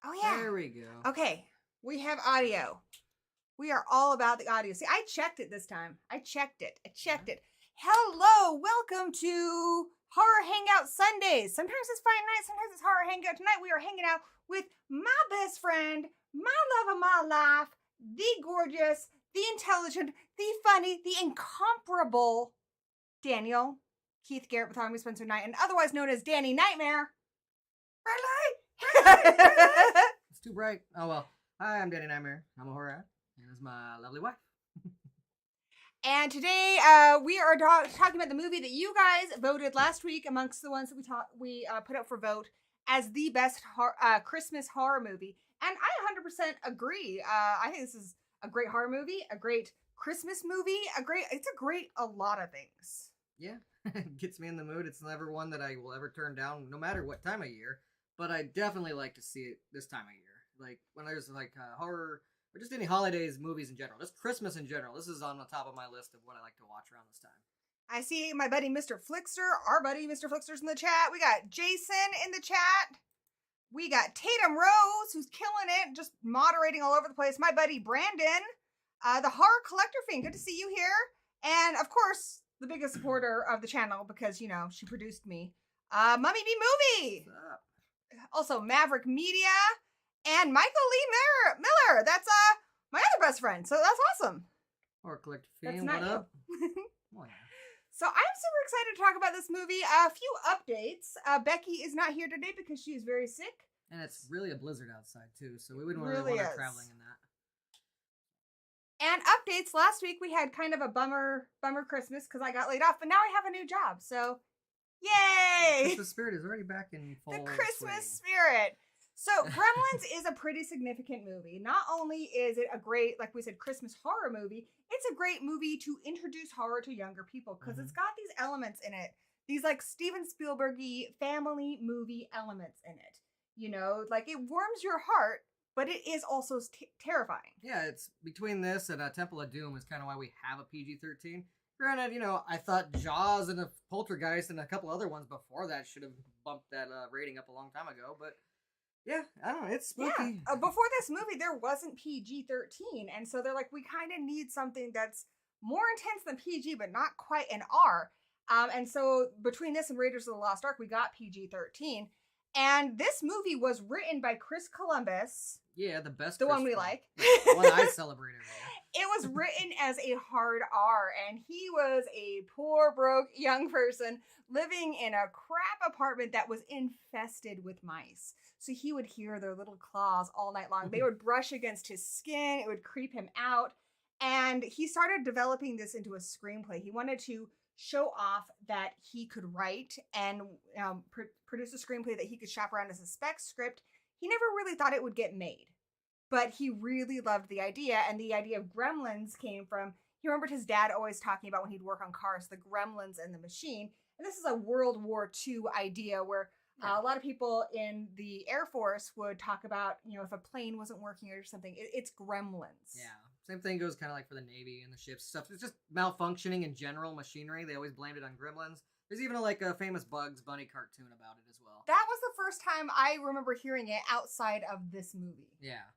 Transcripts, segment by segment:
Oh, yeah. There we go. Okay. We have audio. We are all about the audio. See, I checked it this time. I checked it. Hello. Welcome to Horror Hangout Sundays. Sometimes it's Friday night. Sometimes it's Horror Hangout. Tonight we are hanging out with my best friend, my love of my life, the gorgeous, the intelligent, the funny, the incomparable Daniel Keith Garrett Bartholomew Spencer Knight, and otherwise known as Danny Knightmare. Really? It's too bright. Oh well. Hi, I'm Danny Knightmare. I'm a horror, and this is my lovely wife. And today we are talking about the movie that you guys voted last week amongst the ones that we put up for vote as the best Christmas horror movie. And I 100% agree. I think this is a great horror movie, a great Christmas movie, it's a great a lot of things. Yeah, it gets me in the mood. It's never one that I will ever turn down, no matter what time of year. But I definitely like to see it this time of year. Like, when there's, like, horror, or just any holidays, movies in general. Just Christmas in general. This is on the top of my list of what I like to watch around this time. I see my buddy Mr. Flickster, our buddy Mr. Flickster's in the chat. We got Jason in the chat. We got Tatum Rose, who's killing it, just moderating all over the place. My buddy Brandon, the Horror Collector Fiend. Good to see you here. And, of course, the biggest supporter of the channel, because, you know, she produced me. Mummy B Movie. What's up? Also, Maverick Media, and Michael Lee Miller. That's my other best friend. So that's awesome. Horror Collector That's Fiend, not what up? you. So I'm super excited to talk about this movie. A few updates. Becky is not here today because she is very sick. And it's really a blizzard outside, too, so we wouldn't Really want her is. traveling in that. And updates. Last week we had kind of a bummer Christmas because I got laid off, but now I have a new job. So, yay! The Christmas spirit is already back in full The Christmas swing. spirit. So Gremlins is a pretty significant movie. Not only is it a great, like we said, Christmas horror movie, it's a great movie to introduce horror to younger people because it's got these elements in it. These like Steven Spielberg-y family movie elements in it. You know, like it warms your heart, but it is also terrifying. Yeah, it's between this and Temple of Doom is kind of why we have a PG-13. Granted, you know, I thought Jaws and Poltergeist and a couple other ones before that should have bumped that rating up a long time ago, but yeah, I don't know, it's spooky. Yeah, before this movie, there wasn't PG-13, and so they're like, we kind of need something that's more intense than PG, but not quite an R. And so between this and Raiders of the Lost Ark, we got PG-13. And this movie was written by Chris Columbus. Yeah, the best. The one we like. The one I celebrated. It was written as a hard R, and he was a poor, broke young person living in a crap apartment that was infested with mice. So he would hear their little claws all night long. They would brush against his skin. It would creep him out. And he started developing this into a screenplay. He wanted to show off that he could write and produce a screenplay that he could shop around as a spec script. He never really thought it would get made, but he really loved the idea. And the idea of Gremlins came from, he remembered his dad always talking about when he'd work on cars, the Gremlins and the machine. And this is a World War II idea where a lot of people in the Air Force would talk about, if a plane wasn't working or something, it's Gremlins. Yeah. Same thing goes kind of like for the Navy and the ships stuff. It's just malfunctioning in general machinery. They always blamed it on Gremlins. There's even a famous Bugs Bunny cartoon about it as well. That was the first time I remember hearing it outside of this movie. Yeah.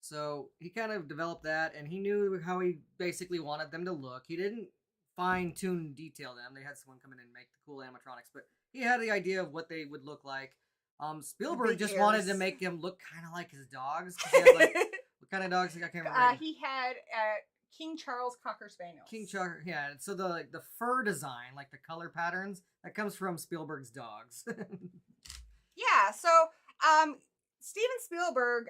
So he kind of developed that, and he knew how he basically wanted them to look. He didn't fine-tune detail them. They had someone come in and make the cool animatronics, but he had the idea of what they would look like. Spielberg just wanted to make them look kind of like his dogs. He had, what kind of dogs? I can't remember. He had King Charles Cocker Spaniels. King Charles, yeah. So the fur design, like the color patterns, that comes from Spielberg's dogs. Yeah. So Steven Spielberg,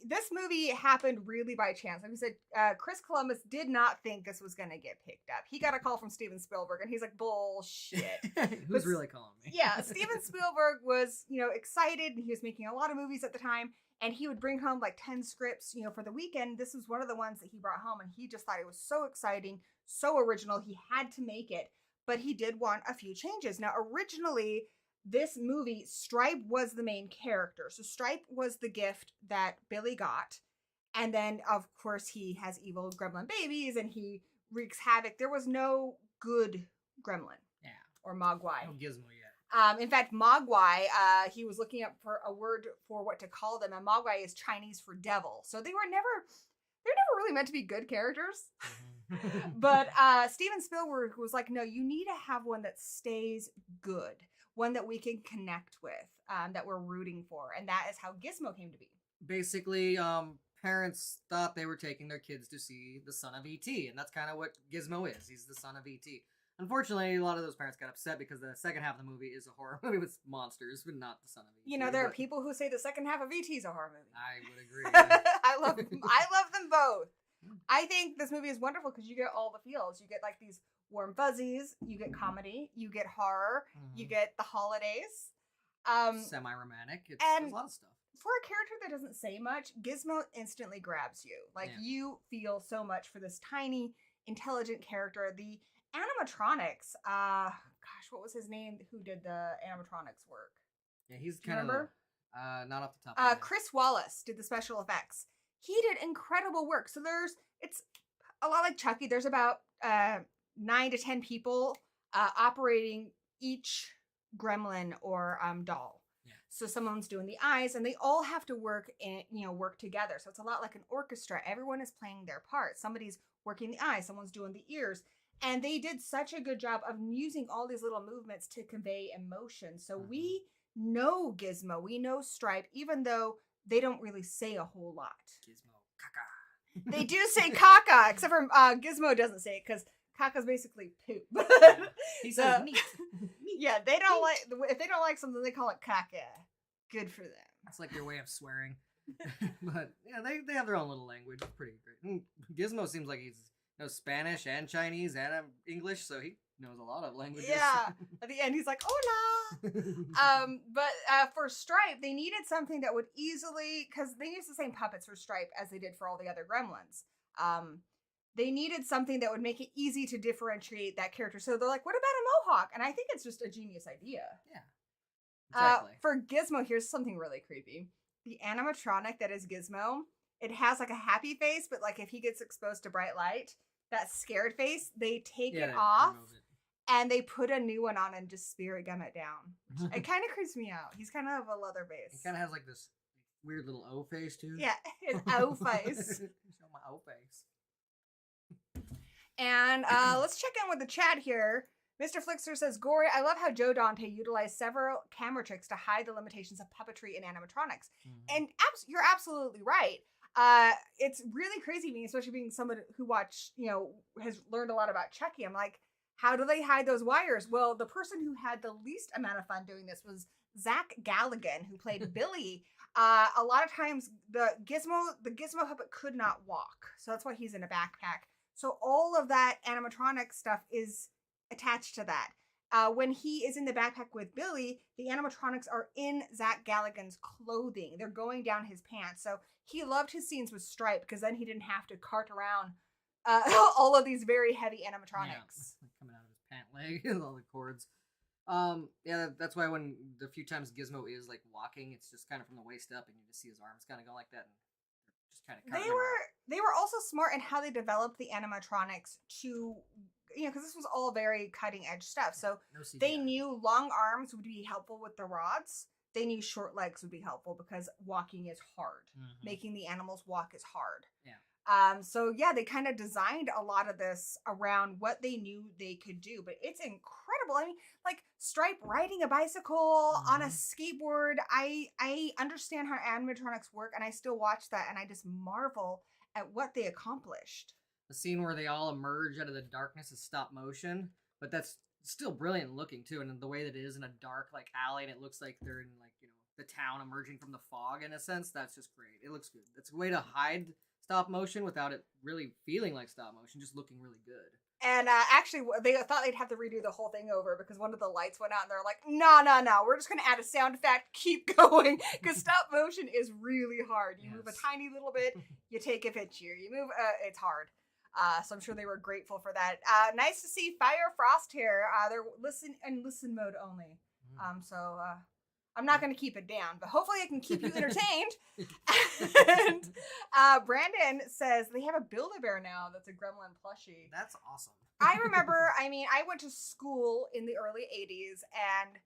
this movie happened really by chance. Like we said, Chris Columbus did not think this was going to get picked up. He got a call from Steven Spielberg, and he's like, bullshit. Who's really calling me? Yeah, Steven Spielberg was, excited, and he was making a lot of movies at the time, and he would bring home like 10 scripts, for the weekend. This was one of the ones that he brought home, and he just thought it was so exciting, so original, he had to make it, but he did want a few changes. Now, originally, this movie, Stripe was the main character. So Stripe was the gift that Billy got. And then, of course, he has evil gremlin babies and he wreaks havoc. There was no good gremlin. Yeah. Or Mogwai. No Gizmo yet. In fact, Mogwai, he was looking up for a word for what to call them. And Mogwai is Chinese for devil. So they're never really meant to be good characters. But Steven Spielberg was like, no, you need to have one that stays good. One that we can connect with, that we're rooting for. And that is how Gizmo came to be. Basically, parents thought they were taking their kids to see the son of E.T., and that's kind of what Gizmo is. He's the son of E.T. Unfortunately, a lot of those parents got upset because the second half of the movie is a horror movie with monsters, but not the son of E.T. There are people who say the second half of E.T. is a horror movie. I would agree. I love them both. I think this movie is wonderful because you get all the feels. You get like these warm fuzzies, you get comedy, you get horror, you get the holidays. Semi-romantic. There's a lot of stuff. For a character that doesn't say much, Gizmo instantly grabs you. You feel so much for this tiny, intelligent character. The animatronics, what was his name who did the animatronics work? Yeah, he's kind of not off the top of my head. Chris Wallace did the special effects. He did incredible work. So it's a lot like Chucky. There's about 9 to 10 people operating each gremlin or doll. Yeah. So someone's doing the eyes, and they all have to work together. So it's a lot like an orchestra. Everyone is playing their part. Somebody's working the eyes, someone's doing the ears, and they did such a good job of using all these little movements to convey emotion. So we know Gizmo, we know Stripe, even though they don't really say a whole lot. Gizmo, caca. They do say caca, except for Gizmo doesn't say it because caca's basically poop. He says neat. Yeah, they don't if they don't like something, they call it caca. Good for them. That's like their way of swearing. But yeah, they have their own little language. It's pretty great. Gizmo seems like he knows Spanish and Chinese and English, so he knows a lot of languages. Yeah. At the end, he's like, hola. But for Stripe, they needed something that would easily, because they used the same puppets for Stripe as they did for all the other Gremlins. They needed something that would make it easy to differentiate that character. So they're like, what about a mohawk? And I think it's just a genius idea. Yeah. Exactly. For Gizmo, here's something really creepy. The animatronic that is Gizmo, it has like a happy face, but like if he gets exposed to bright light, that scared face, they take it off and they put a new one on and just spirit gum it down. It kind of creeps me out. He's kind of a leather base. He kind of has like this weird little O face too. Yeah, his O face. Show my O face. And let's check in with the chat here. Mr. Flixer says, Gory, I love how Joe Dante utilized several camera tricks to hide the limitations of puppetry and animatronics. And you're absolutely right. It's really crazy to me, especially being someone who has learned a lot about Chucky. I'm like, how do they hide those wires? Well, the person who had the least amount of fun doing this was Zach Galligan, who played Billy. A lot of times the Gizmo puppet could not walk, so that's why he's in a backpack. So all of that animatronic stuff is attached to that. When he is in the backpack with Billy, the animatronics are in Zach Galligan's clothing. They're going down his pants. So he loved his scenes with Stripe because then he didn't have to cart around all of these very heavy animatronics. Yeah, coming out of his pant leg with all the cords. Yeah, that's why when the few times Gizmo is like walking, it's just kind of from the waist up, and you just see his arms kind of go like that, and just kind of. They were also smart in how they developed the animatronics to, because this was all very cutting edge stuff. So they knew long arms would be helpful with the rods. They knew short legs would be helpful because walking is hard. Mm-hmm. Making the animals walk is hard. Yeah. So yeah, they kind of designed a lot of this around what they knew they could do, but it's incredible. I mean, like Stripe riding a bicycle on a skateboard. I understand how animatronics work, and I still watch that, and I just marvel at what they accomplished. The scene where they all emerge out of the darkness is stop motion, but that's still brilliant looking too, and the way that it is in a dark like alley, and it looks like they're in like the town emerging from the fog in a sense. That's just great. It looks good. That's a way to hide stop motion without it really feeling like stop motion, just looking really good. And actually, they thought they'd have to redo the whole thing over because one of the lights went out, and they're like, no, we're just going to add a sound effect, keep going, because stop motion is really hard. You move a tiny little bit, you take a picture. You move, it's hard. So I'm sure they were grateful for that. Nice to see Fire Frosthair. They're listen mode only. So I'm not going to keep it down, but hopefully I can keep you entertained. And Brandon says they have a Build-A-Bear now that's a Gremlin plushie. That's awesome. I remember, I went to school in the early 80s, and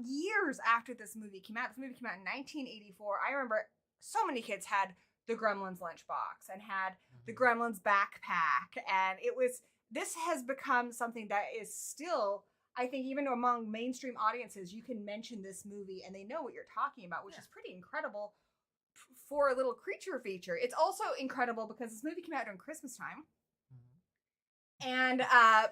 years after this movie came out in 1984, I remember so many kids had the Gremlins lunchbox and had the Gremlins backpack, and this has become something that is still, I think, even among mainstream audiences, you can mention this movie and they know what you're talking about, which is pretty incredible for a little creature feature. It's also incredible because this movie came out during Christmas time. And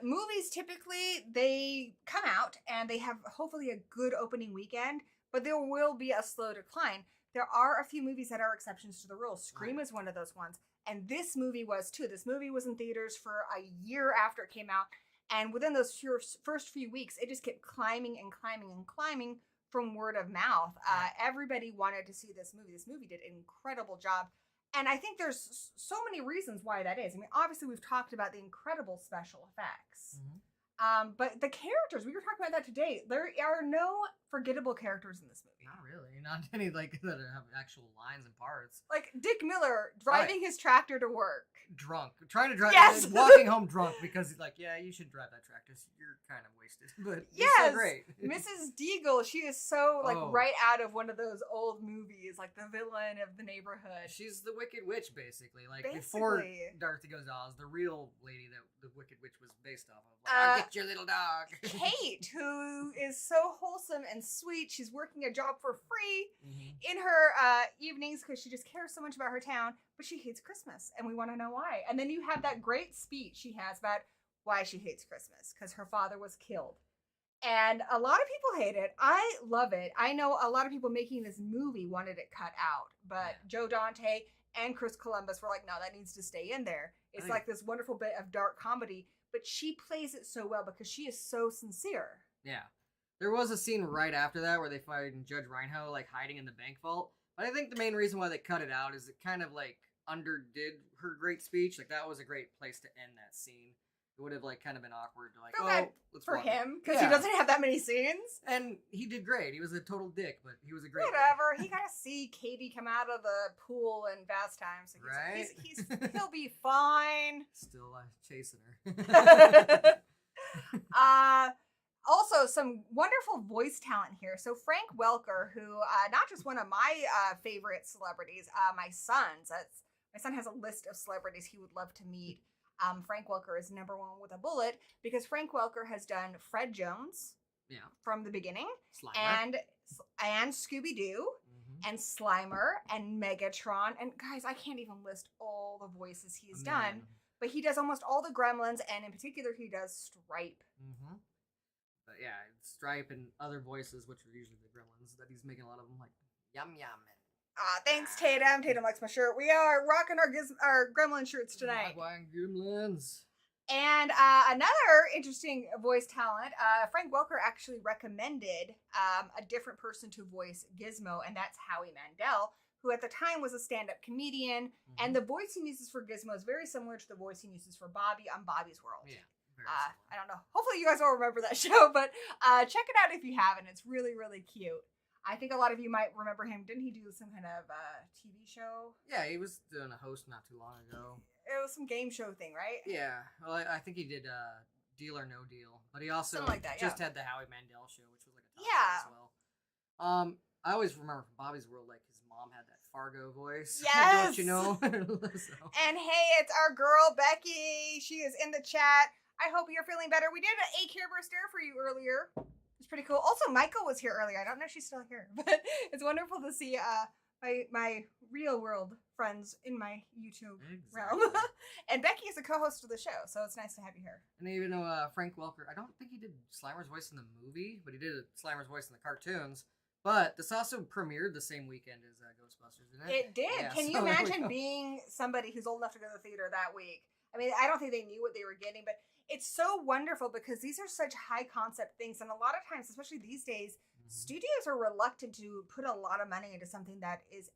movies typically, they come out and they have hopefully a good opening weekend, but there will be a slow decline. There are a few movies that are exceptions to the rule. Scream is one of those ones. And this movie was too. This movie was in theaters for a year after it came out. And within those first few weeks, it just kept climbing and climbing and climbing from word of mouth. Everybody wanted to see this movie. This movie did an incredible job. And I think there's so many reasons why that is. I mean, obviously, we've talked about the incredible special effects. But the characters, we were talking about that today. There are no forgettable characters in this movie. Not really. Not any like that have actual lines and parts. Like Dick Miller driving his tractor to work. Drunk. Trying to drive. Yes! Walking home drunk because he's like, yeah, you should drive that tractor. You're kind of wasted. But yes! So great. Mrs. Deagle, she is so right out of one of those old movies, like the villain of the neighborhood. She's the Wicked Witch, basically. Like before Dorothy Goes Oz, the real lady that the Wicked Witch was based off of. Like, I'll get your little dog. Kate, who is so wholesome and sweet. She's working a job for free in her evenings because she just cares so much about her town, but she hates Christmas, and we want to know why. And then you have that great speech she has about why she hates Christmas, because her father was killed. And a lot of people hate it. I love it. I know a lot of people making this movie wanted it cut out, but Joe Dante and Chris Columbus were like, no, that needs to stay in there. It's like this wonderful bit of dark comedy, but she plays it so well because she is so sincere. Yeah. There was a scene right after that where they find Judge Reinhold like hiding in the bank vault. But I think the main reason why they cut it out is it kind of like underdid her great speech. Like that was a great place to end that scene. It would have like kind of been awkward to like, let's for him because he doesn't have that many scenes. And he did great. He was a total dick, but he was a great. Whatever. He got to see Katie come out of the pool in fast time, so he'll be fine. Still chasing her. Also, some wonderful voice talent here. So Frank Welker, who not just one of my favorite celebrities, my son's. My son has a list of celebrities he would love to meet. Frank Welker is number one with a bullet because Frank Welker has done Fred Jones from the beginning and Scooby-Doo. and Slimer and Megatron. And guys, I can't even list all the voices he's done. But he does almost all the Gremlins, and in particular, he does Stripe. But yeah, Stripe and other voices, which are usually the Gremlins, that he's making a lot of them like yum yum. Thanks, Tatum. Tatum likes my shirt. We are rocking our Gremlin shirts tonight. Gremlins. And another interesting voice talent, Frank Welker actually recommended a different person to voice Gizmo, and that's Howie Mandel, who at the time was a stand-up comedian, and the voice he uses for Gizmo is very similar to the voice he uses for Bobby on Bobby's World. Yeah, I don't know. Hopefully you guys will remember that show, but check it out if you haven't. It's really, really cute. I think a lot of you might remember him. Didn't he do some kind of TV show? Yeah, he was doing a host not too long ago. It was some game show thing, right? Yeah, well, I think he did Deal or No Deal, but he also like that, just had the Howie Mandel show, which was like a talk show as well. I always remember from Bobby's World, like his mom had that Fargo voice. Yes, don't you know? And hey, it's our girl Becky. She is in the chat. I hope you're feeling better. We did an A Care Burst Air for you earlier. It's pretty cool. Also, Michael was here earlier. I don't know if she's still here, but it's wonderful to see my real world friends in my YouTube realm. And Becky is a co-host of the show, so it's nice to have you here. And even though Frank Welker, I don't think he did Slimer's voice in the movie, but he did Slimer's voice in the cartoons. But this also premiered the same weekend as Ghostbusters, didn't it? It did. Yeah, Can you imagine being somebody who's old enough to go to the theater that week? I mean, I don't think they knew what they were getting, but it's so wonderful because these are such high concept things. And a lot of times, especially these days, studios are reluctant to put a lot of money into something that is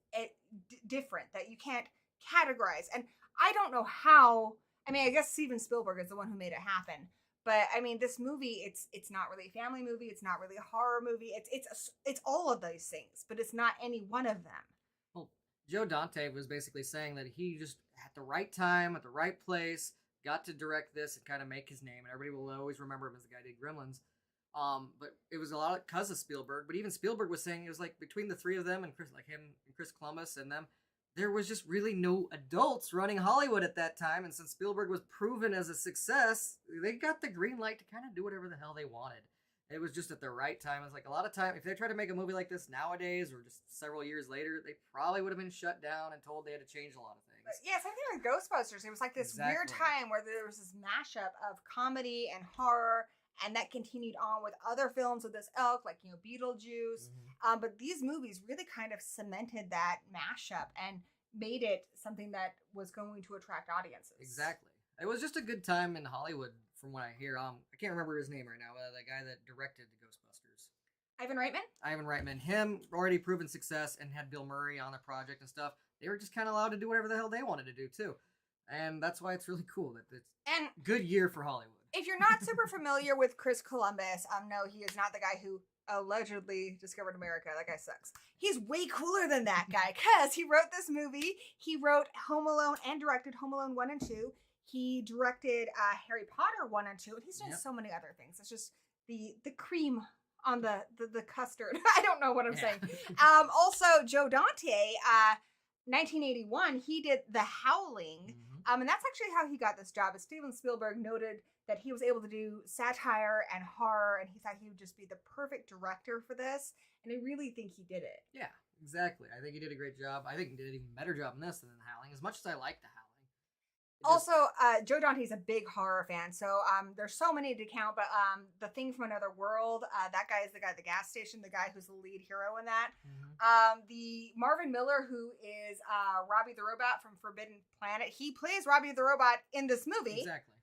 different, that you can't categorize. And I don't know how. I mean, I guess Steven Spielberg is the one who made it happen. But I mean, this movie, it's not really a family movie. It's not really a horror movie. It's all of those things, but it's not any one of them. Well, Joe Dante was basically saying that he just at the right time, at the right place, got to direct this and kind of make his name, and everybody will always remember him as the guy who did Gremlins. But it was a lot because of Spielberg. But even Spielberg was saying it was like between the three of them and Chris Columbus and them, there was just really no adults running Hollywood at that time. And since Spielberg was proven as a success, they got the green light to kind of do whatever the hell they wanted. It was just at the right time. It's like a lot of time, if they try to make a movie like this nowadays or just several years later, they probably would have been shut down and told they had to change a lot of things. Yeah, same thing with Ghostbusters. It was like this weird time where there was this mashup of comedy and horror, and that continued on with other films of this ilk, like, Beetlejuice. But these movies really kind of cemented that mashup and made it something that was going to attract audiences. Exactly. It was just a good time in Hollywood, from what I hear. I can't remember his name right now, but the guy that directed Ghostbusters. Ivan Reitman? Ivan Reitman. Him, already proven success, and had Bill Murray on the project and stuff. They were just kind of allowed to do whatever the hell they wanted to do, too. And that's why it's really cool that it's a good year for Hollywood. If you're not super familiar with Chris Columbus, no, he is not the guy who allegedly discovered America. That guy sucks. He's way cooler than that guy, because he wrote this movie. He wrote Home Alone and directed Home Alone 1 and 2. He directed Harry Potter 1 and 2, and he's done so many other things. It's just the cream on the custard. I don't know what I'm saying. Also, Joe Dante, 1981, he did The Howling, and that's actually how he got this job. As Steven Spielberg noted that he was able to do satire and horror, and he thought he would just be the perfect director for this, and I really think he did it. Yeah, exactly. I think he did a great job. I think he did an even better job in this than The Howling, as much as I like The Howling. Also, Joe Dante's a big horror fan, so there's so many to count, but The Thing from Another World, that guy is the guy at the gas station, the guy who's the lead hero in that. The Marvin Miller, who is Robbie the Robot from Forbidden Planet, he plays Robbie the Robot in this movie. Exactly.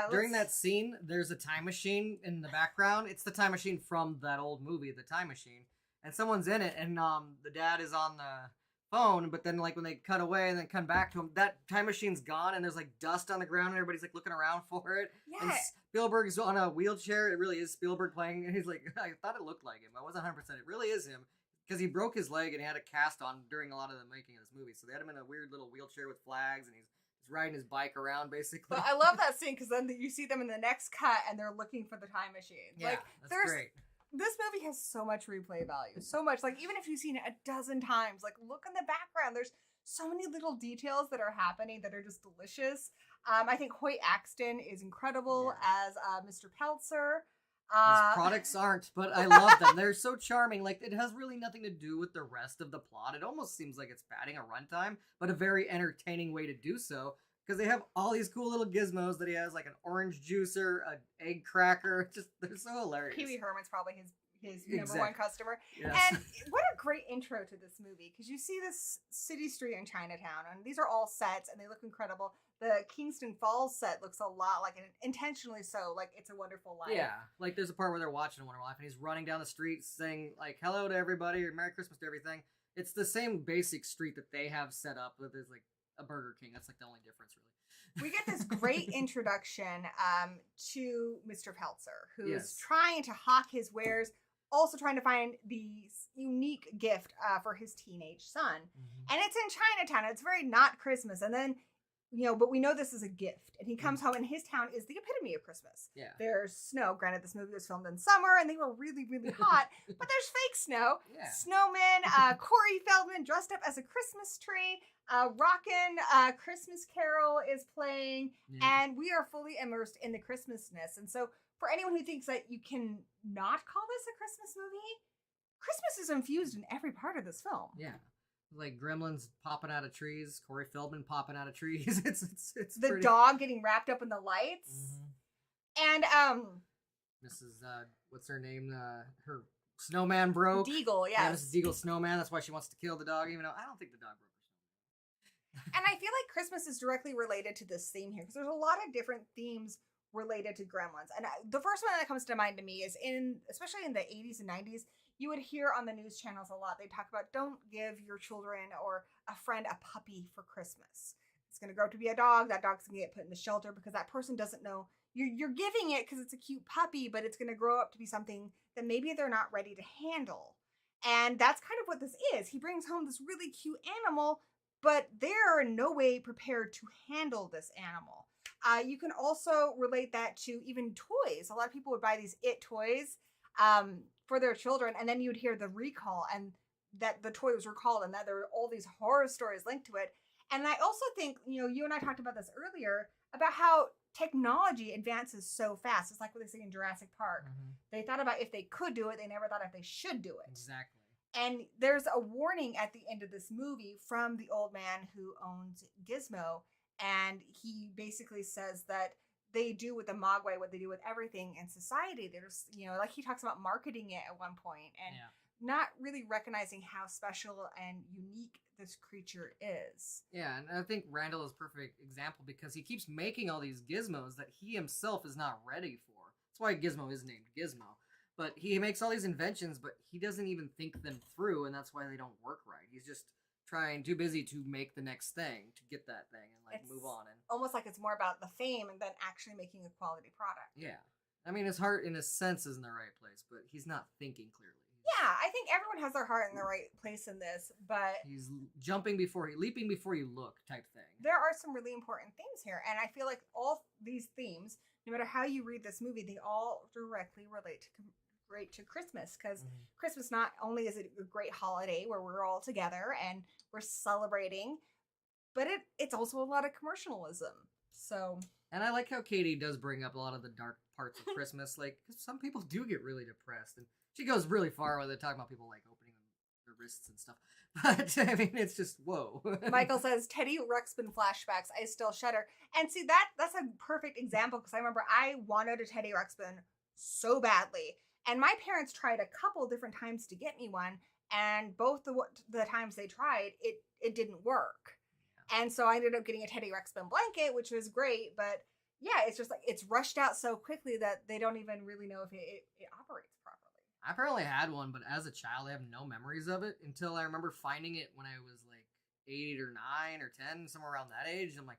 During that scene, there's a time machine in the background. It's the time machine from that old movie, The Time Machine. And someone's in it, and the dad is on the phone, but then like when they cut away and then come back to him, that time machine's gone, and there's like dust on the ground, and everybody's like looking around for it. Yeah. And Spielberg's on a wheelchair. It really is Spielberg playing, and he's like, I thought it looked like him. I wasn't 100%. It really is him, because he broke his leg and he had a cast on during a lot of the making of this movie. So they had him in a weird little wheelchair with flags, and he's riding his bike around, basically. But I love that scene, because then you see them in the next cut, and they're looking for the time machine. Yeah, that's great. This movie has so much replay value. So much. Like, even if you've seen it a dozen times, like, look in the background. There's so many little details that are happening that are just delicious. I think Hoyt Axton is incredible as Mr. Peltzer. These products aren't, but I love them. They're so charming. Like, it has really nothing to do with the rest of the plot. It almost seems like it's padding a runtime, but a very entertaining way to do so. Because they have all these cool little gizmos that he has, like an orange juicer, an egg cracker. Just, they're so hilarious. Pee Wee Herman's probably his number one customer. Yes. And what a great intro to this movie, because you see this city street in Chinatown, and these are all sets, and they look incredible. The Kingston Falls set looks a lot like, intentionally so, like It's a Wonderful Life. Yeah, like there's a part where they're watching A Wonderful Life, and he's running down the street saying, like, hello to everybody, or Merry Christmas to everything. It's the same basic street that they have set up, but there's, like, a Burger King. That's, like, the only difference, really. We get this great introduction to Mr. Peltzer, who is trying to hawk his wares, also trying to find the unique gift for his teenage son. Mm-hmm. And it's in Chinatown. It's very not Christmas. And then, but we know this is a gift. And he comes home, and his town is the epitome of Christmas. Yeah. There's snow. Granted, this movie was filmed in summer, and they were really, really hot. But there's fake snow. Yeah. Snowmen. Corey Feldman dressed up as a Christmas tree. Rockin' Christmas Carol is playing. Yeah. And we are fully immersed in the Christmasness. And so for anyone who thinks that you can not call this a Christmas movie, Christmas is infused in every part of this film. Yeah. Like Gremlins popping out of trees, Corey Feldman popping out of trees. It's the pretty... dog getting wrapped up in the lights. Mm-hmm. And Mrs. What's her name? Her snowman broke. Deagle, yes. Yeah, Mrs. Deagle's snowman. That's why she wants to kill the dog, even though I don't think the dog broke her snowman. And I feel like Christmas is directly related to this theme here, because there's a lot of different themes related to Gremlins. And the first one that comes to mind to me is especially in the 80s and 90s, you would hear on the news channels a lot. They talk about, don't give your children or a friend a puppy for Christmas. It's going to grow up to be a dog. That dog's going to get put in the shelter because that person doesn't know. You're giving it because it's a cute puppy, but it's going to grow up to be something that maybe they're not ready to handle. And that's kind of what this is. He brings home this really cute animal, but they're in no way prepared to handle this animal. You can also relate that to even toys. A lot of people would buy these It toys for their children, and then you'd hear the recall, and that the toy was recalled, and that there were all these horror stories linked to it. And I also think, you and I talked about this earlier, about how technology advances so fast. It's like what they say in Jurassic Park. Mm-hmm. They thought about if they could do it, they never thought if they should do it. Exactly. And there's a warning at the end of this movie from the old man who owns Gizmo, and he basically says that they do with the Mogwai what they do with everything in society. There's, like he talks about marketing it at one point and not really recognizing how special and unique this creature is. Yeah, and I think Randall is a perfect example because he keeps making all these gizmos that he himself is not ready for. That's why Gizmo is named Gizmo. But he makes all these inventions, but he doesn't even think them through, and that's why they don't work right. He's just too busy to make the next thing, to get that thing and move on. And almost like it's more about the fame than actually making a quality product. Yeah. I mean, his heart in a sense is in the right place, but he's not thinking clearly. Yeah, I think everyone has their heart in the right place in this, but he's leaping before you look type thing. There are some really important themes here, and I feel like all these themes, no matter how you read this movie, they all directly relate to Christmas, because Christmas, not only is it a great holiday where we're all together and we're celebrating, but it's also a lot of commercialism. So, and I like how Katie does bring up a lot of the dark parts of Christmas, like, because some people do get really depressed, and she goes really far with it, talking about people like opening their wrists and stuff. But I mean, it's just whoa. Michael says Teddy Ruxpin flashbacks. I still shudder. And see, that's a perfect example, because I remember I wanted a Teddy Ruxpin so badly. And my parents tried a couple different times to get me one, and both the times they tried, it didn't work. Yeah. And so I ended up getting a Teddy Ruxpin blanket, which was great, but yeah, it's just like it's rushed out so quickly that they don't even really know if it operates properly. I apparently had one, but as a child, I have no memories of it until I remember finding it when I was like 8 or 9 or 10, somewhere around that age. I'm like,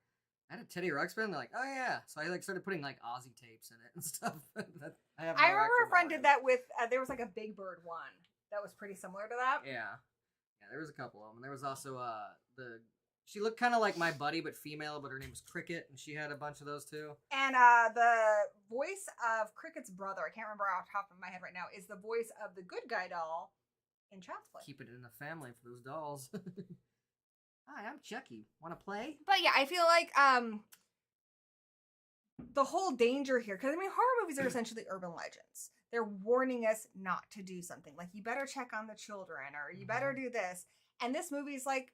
I had a Teddy Ruxpin. They're like, oh yeah. So I started putting like Aussie tapes in it and stuff. I remember a friend did that with. There was like a Big Bird one that was pretty similar to that. Yeah, there was a couple of them. There was also she looked kind of like my buddy but female, but her name was Cricket, and she had a bunch of those too. And the voice of Cricket's brother, I can't remember off the top of my head right now, is the voice of the good guy doll in Child's Play. Keep it in the family for those dolls. Hi, I'm Chucky. Want to play? But yeah, I feel like the whole danger here, because I mean, horror movies are essentially urban legends. They're warning us not to do something. Like, you better check on the children, or you better do this. And this movie's like,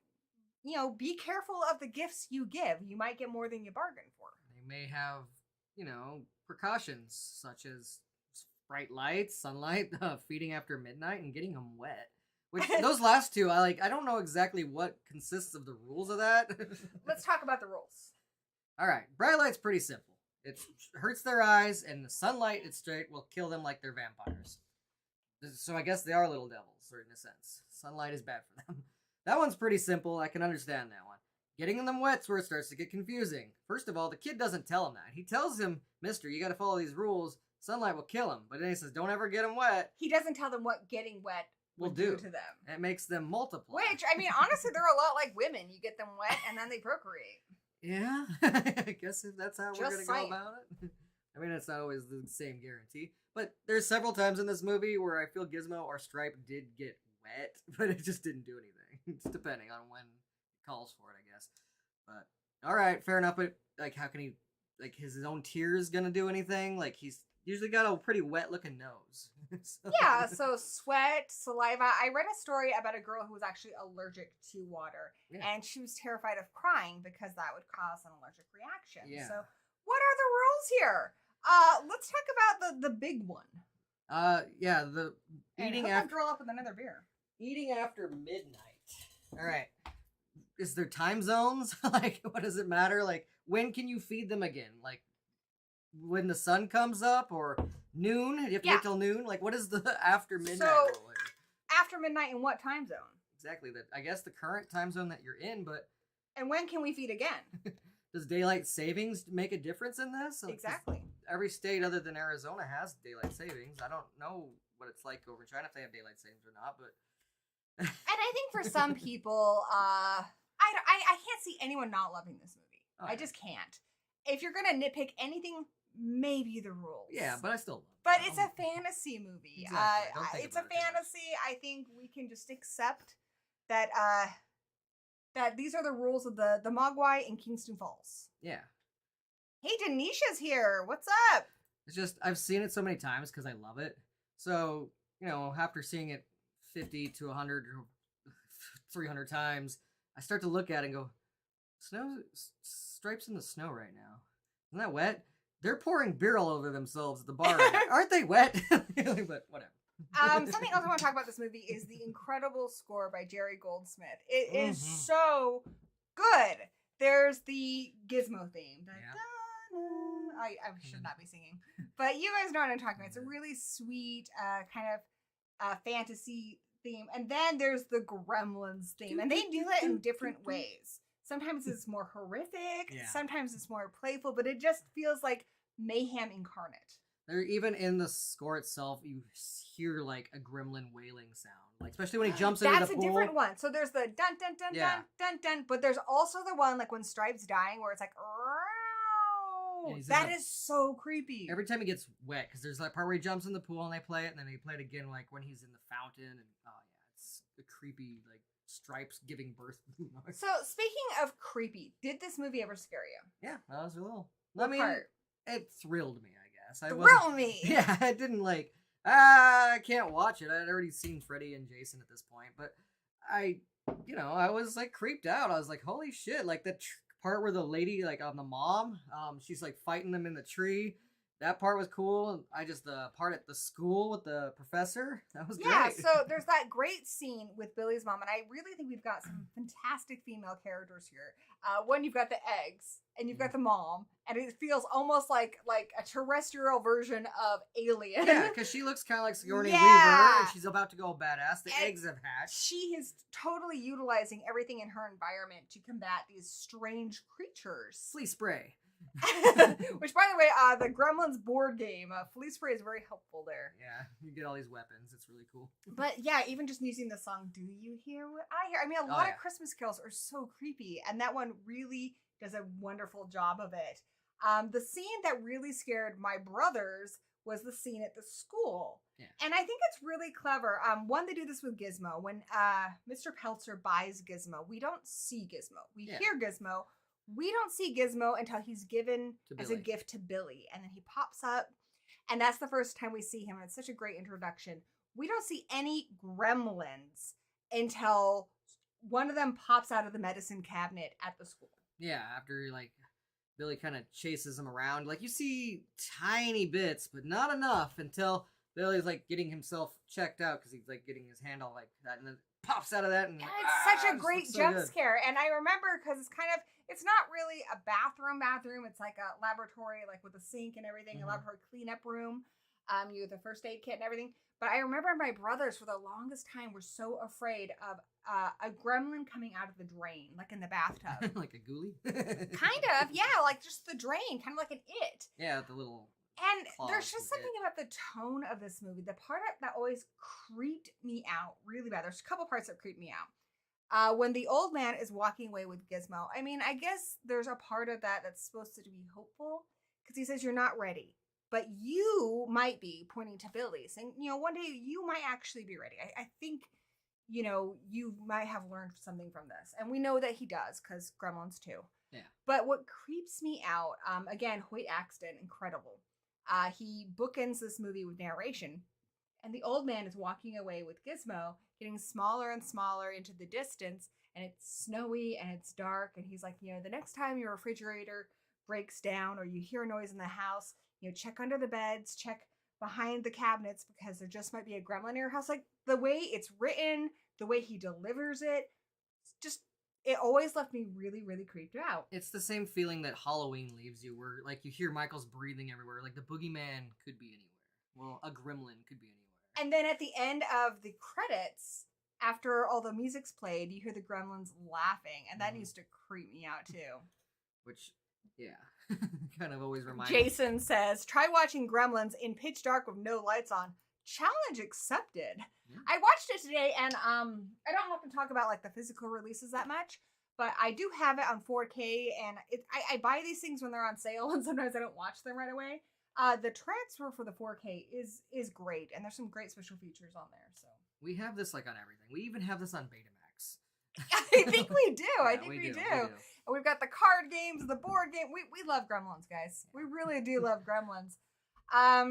you know, be careful of the gifts you give. You might get more than you bargained for. They may have, you know, precautions such as bright lights, sunlight, feeding after midnight, and getting them wet. Which those last two, I don't know exactly what consists of the rules of that. Let's talk about the rules. All right, bright light's pretty simple. It hurts their eyes, and the sunlight, it's straight, will kill them like they're vampires. So I guess they are little devils, or in a sense. Sunlight is bad for them. That one's pretty simple. I can understand that one. Getting them wet's where it starts to get confusing. First of all, the kid doesn't tell him that. He tells him, mister, you gotta follow these rules. Sunlight will kill him. But then he says, don't ever get them wet. He doesn't tell them what getting wet will do to them. It makes them multiply. Which, I mean, honestly, they're a lot like women. You get them wet, and then they procreate. Yeah, I guess if that's how we're going to go about it. I mean, it's not always the same guarantee. But there's several times in this movie where I feel Gizmo or Stripe did get wet, but it just didn't do anything. It's depending on when it calls for it, I guess. But, alright, fair enough. But, like, how can he, like, his own tears going to do anything? Like, he's usually got a pretty wet-looking nose. Yeah, so sweat, saliva. I read a story about a girl who was actually allergic to water, and she was terrified of crying because that would cause an allergic reaction. Yeah. So what are the rules here? Let's talk about the big one. Yeah, the eating after. Girl up with another beer. Eating after midnight. All right. Is there time zones? Like, what does it matter? Like, when can you feed them again? Like, when the sun comes up, or noon? You have to wait till noon? Like, what is the after midnight rule? After midnight in what time zone? Exactly. I guess the current time zone that you're in, but... And when can we feed again? Does daylight savings make a difference in this? Exactly. Every state other than Arizona has daylight savings. I don't know what it's like over in China, if they have daylight savings or not, but... And I think for some people, I can't see anyone not loving this movie. I just can't. If you're going to nitpick anything, maybe the rules. Yeah, but I still love it. But it's a fantasy movie. Exactly. It's a fantasy. I think we can just accept that that these are the rules of the Mogwai in Kingston Falls. Yeah. Hey, Denisha's here. What's up? It's just, I've seen it so many times because I love it. So, you know, after seeing it 50 to 100 or 300 times, I start to look at it and go, Stripes in the snow right now. Isn't that wet? They're pouring beer all over themselves at the bar. Aren't they wet? But whatever. Something else I want to talk about this movie is the incredible score by Jerry Goldsmith. It is so good. There's the Gizmo theme. I should not be singing. But you guys know what I'm talking about. It's a really sweet kind of fantasy theme. And then there's the Gremlins theme. And they do it in different ways. Sometimes it's more horrific. Sometimes it's more playful. But it just feels like mayhem incarnate. There, even in the score itself, you hear like a gremlin wailing sound. Like, especially when he jumps into the pool. That's a different one. So there's the dun dun dun dun dun dun. But there's also the one like when Stripe's dying where it's like, that is so creepy. Every time he gets wet, because there's that part where he jumps in the pool and they play it, and then they play it again like when he's in the fountain, and it's the creepy like Stripes giving birth. So speaking of creepy, did this movie ever scare you? Yeah, I was a little. What part? It thrilled me, I guess. Thrilled me. Yeah, I didn't like. I can't watch it. I'd already seen Freddy and Jason at this point, but I was like creeped out. I was like, holy shit! Like the part where the lady, like on the mom, she's like fighting them in the tree. That part was cool. The part at the school with the professor, that was great. Yeah, so there's that great scene with Billy's mom, and I really think we've got some fantastic female characters here. One, you've got the eggs, and you've got the mom, and it feels almost like a terrestrial version of Alien. Yeah, because she looks kind of like Sigourney Weaver, and she's about to go badass. The eggs have hatched. She is totally utilizing everything in her environment to combat these strange creatures. Flea spray. Which, by the way, the Gremlins board game, flea spray is very helpful there. Yeah, you get all these weapons. It's really cool. But yeah, even just using the song, Do You Hear What I Hear? I mean, a lot of Christmas carols are so creepy, and that one really does a wonderful job of it. The scene that really scared my brothers was the scene at the school. Yeah. And I think it's really clever. One, they do this with Gizmo. When Mr. Peltzer buys Gizmo, we don't see Gizmo. We hear Gizmo. We don't see Gizmo until he's given as a gift to Billy, and then he pops up, and that's the first time we see him. And it's such a great introduction. We don't see any gremlins until one of them pops out of the medicine cabinet at the school. Yeah, after like Billy kind of chases him around. Like you see tiny bits, but not enough until Billy's like getting himself checked out because he's like getting his hand all like that, and then pops out of that, and it's such a great jump scare. And I remember because it's not really a bathroom. It's like a laboratory, like with a sink and everything, a laboratory cleanup room. You have the first aid kit and everything. But I remember my brothers for the longest time were so afraid of a gremlin coming out of the drain, like in the bathtub. Like a ghoulie? Kind of, yeah, like just the drain, kind of like an It. Yeah, the little... And there's just something about the tone of this movie. The part that always creeped me out really bad. There's a couple parts that creeped me out. When the old man is walking away with Gizmo, I mean, I guess there's a part of that that's supposed to be hopeful because he says you're not ready. But you might be, pointing to Billy, saying, one day you might actually be ready. I think, you might have learned something from this. And we know that he does, because Gremlins too. Yeah. But what creeps me out, again, Hoyt Axton, incredible. He bookends this movie with narration. And the old man is walking away with Gizmo, getting smaller and smaller into the distance. And it's snowy and it's dark. And he's like, the next time your refrigerator breaks down or you hear a noise in the house, check under the beds, check behind the cabinets because there just might be a gremlin in your house. Like the way it's written, the way he delivers it, it always left me really, really creeped out. It's the same feeling that Halloween leaves you where like you hear Michael's breathing everywhere. Like the boogeyman could be anywhere. Well, a gremlin could be anywhere. And then at the end of the credits, after all the music's played, you hear the gremlins laughing. And that used to creep me out too. Which, yeah. Kind of always reminds me. Jason says, try watching Gremlins in pitch dark with no lights on. Challenge accepted. Yeah. I watched it today, and I don't have to talk about like the physical releases that much, but I do have it on 4K, and I buy these things when they're on sale, and sometimes I don't watch them right away. The transfer for the 4K is great, and there's some great special features on there. So we have this like on everything. We even have this on Betamax. I think we do. Yeah, I think we do. And we've got the card games, the board game. We love Gremlins, guys. We really do love Gremlins. Are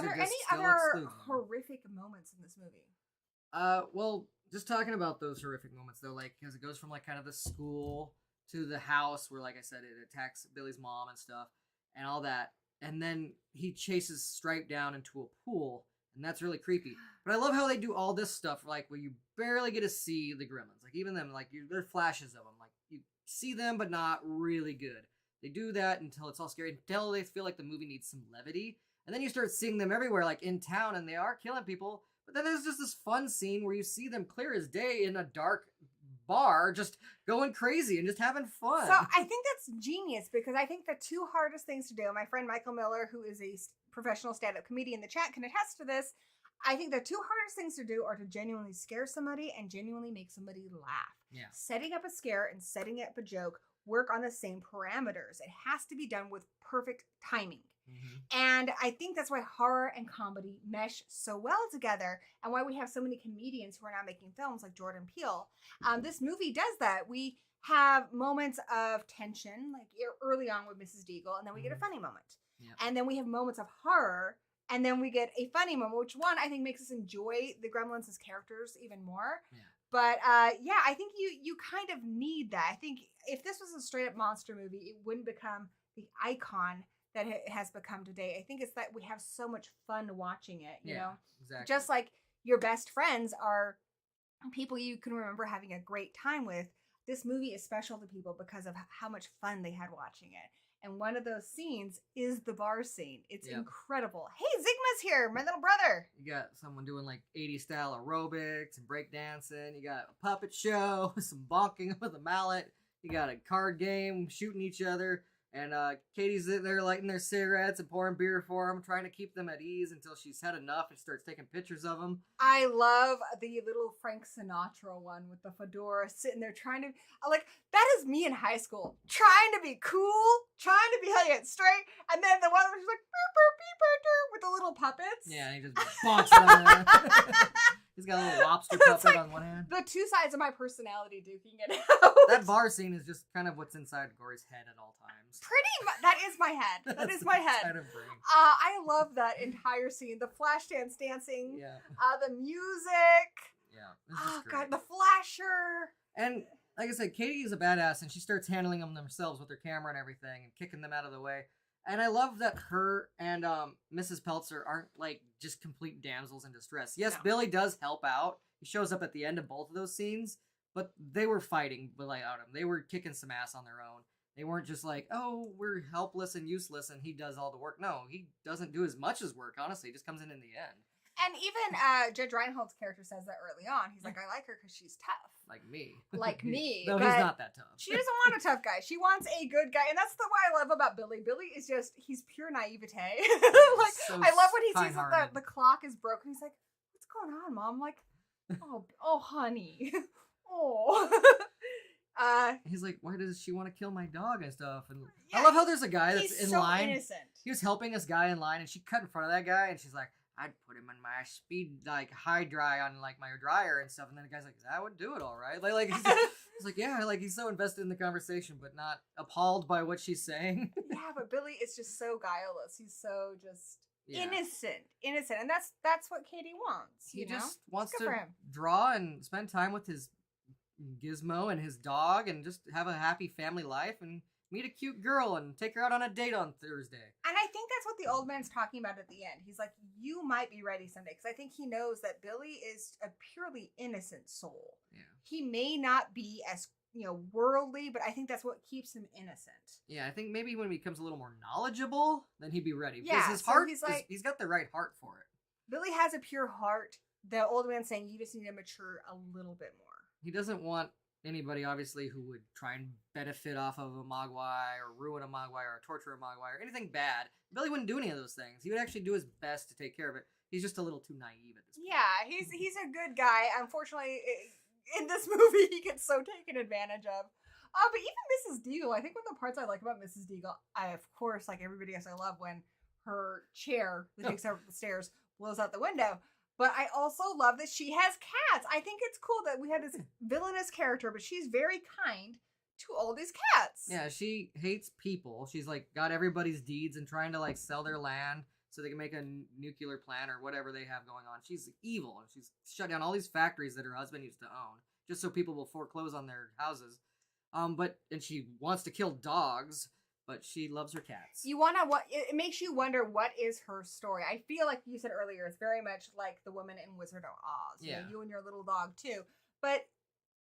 there any other horrific moments in this movie? Well, just talking about those horrific moments though, like because it goes from like kind of the school to the house where, like I said, it attacks Billy's mom and stuff and all that, and then he chases Stripe down into a pool, and that's really creepy. But I love how they do all this stuff, like where you barely get to see the gremlins, like even them, like there are flashes of them, like you see them but not really good. They do that until it's all scary, until they feel like the movie needs some levity. And then you start seeing them everywhere, like in town, and they are killing people. But then there's just this fun scene where you see them clear as day in a dark bar, just going crazy and just having fun. So I think that's genius, because I think the two hardest things to do, my friend Michael Miller, who is a professional stand-up comedian in the chat, can attest to this. I think the two hardest things to do are to genuinely scare somebody and genuinely make somebody laugh. Yeah. Setting up a scare and setting up a joke work on the same parameters. It has to be done with perfect timing. Mm-hmm. And I think that's why horror and comedy mesh so well together, and why we have so many comedians who are now making films like Jordan Peele. This movie does that. We have moments of tension, like early on with Mrs. Deagle, and then we get a funny moment. Yep. And then we have moments of horror, and then we get a funny moment, which one I think makes us enjoy the Gremlins as characters even more. Yeah. But yeah, I think you kind of need that. I think if this was a straight up monster movie, it wouldn't become the icon that it has become today. I think it's that we have so much fun watching it, you know? Exactly. Just like your best friends are people you can remember having a great time with. This movie is special to people because of how much fun they had watching it. And one of those scenes is the bar scene. It's incredible. Hey, Zigma's here, my little brother. You got someone doing like 80s style aerobics and breakdancing. You got a puppet show, some bonking with a mallet. You got a card game, shooting each other. And Katie's in there lighting their cigarettes and pouring beer for them, trying to keep them at ease until she's had enough and starts taking pictures of them. I love the little Frank Sinatra one with the fedora sitting there trying to... Like, that is me in high school. Trying to be cool, trying to be held it straight, and then the one where she's like, beep, beep, beep, beep, with the little puppets. Yeah, and he just bonks them. He's got a little lobster It's puppet like on one hand. the two sides of my personality duking it out. That bar scene is just kind of what's inside Gory's head at all times. Pretty much. That is my head. That is my head. Kind of brain. I love that entire scene. The flash dance dancing. Yeah. The music. Yeah. This Oh, is great. God. The flasher. And like I said, Katie is a badass, and she starts handling them themselves with her camera and everything, and kicking them out of the way. And I love that her and Mrs. Peltzer aren't like just complete damsels in distress. Yes, No. Billy does help out. He shows up at the end of both of those scenes, but they were fighting without him. They were kicking some ass on their own. They weren't just like, oh, we're helpless and useless, and he does all the work. No, he doesn't do as much as work, honestly. He just comes in the end. And even Judge Reinhold's character says that early on. He's like, I like her because she's tough. Like me. Like me. No, but he's not that tough. She doesn't want a tough guy. She wants a good guy. And that's the what I love about Billy. Billy is just, he's pure naivete. Like, so I love when he sees that kind-hearted. the clock is broken. He's like, what's going on, Mom? I'm like, oh, honey. Oh. He's like, why does she want to kill my dog and stuff? And Yeah, I love how there's a guy that's he's in so line. innocent. He was helping this guy in line, and she cut in front of that guy, and she's like, I'd put him in my speed, like, high dry on, like, my dryer and stuff. And then the guy's like, that would do it all right. Like he's like, yeah, like, he's so invested in the conversation, but not appalled by what she's saying. Yeah, but Billy is just so guileless. He's so just Yeah. innocent. And that's what Katie wants. He you know? just wants Good to for him. draw and spend time with his Gizmo and his dog and just have a happy family life and meet a cute girl and take her out on a date on Thursday. And I think that's what the old man's talking about at the end. He's like, you might be ready someday. Because I think he knows that Billy is a purely innocent soul. Yeah. He may not be as, worldly, but I think that's what keeps him innocent. Yeah, I think maybe when he becomes a little more knowledgeable, then he'd be ready. Because Yeah, his so heart, he's got the right heart for it. Billy has a pure heart. The old man's saying you just need to mature a little bit more. He doesn't want anybody, obviously, who would try and benefit off of a Mogwai or ruin a Mogwai or torture a Mogwai or anything bad. Billy wouldn't do any of those things. He would actually do his best to take care of it. He's just a little too naive at this point. Yeah, he's a good guy. Unfortunately, in this movie, he gets so taken advantage of. But even Mrs. Deagle, I think one of the parts I like about Mrs. Deagle, I, of course, like everybody else, I love when her chair that takes her up the stairs blows out the window. But I also love that she has cats. I think it's cool that we have this villainous character, but she's very kind to all these cats. Yeah, she hates people. She's like got everybody's deeds and trying to like sell their land so they can make a nuclear plant or whatever they have going on. She's evil, and she's shut down all these factories that her husband used to own just so people will foreclose on their houses. And she wants to kill dogs, but she loves her cats. It makes you wonder what is her story. I feel like you said earlier, it's very much like the woman in Wizard of Oz. Yeah. You and your little dog too. But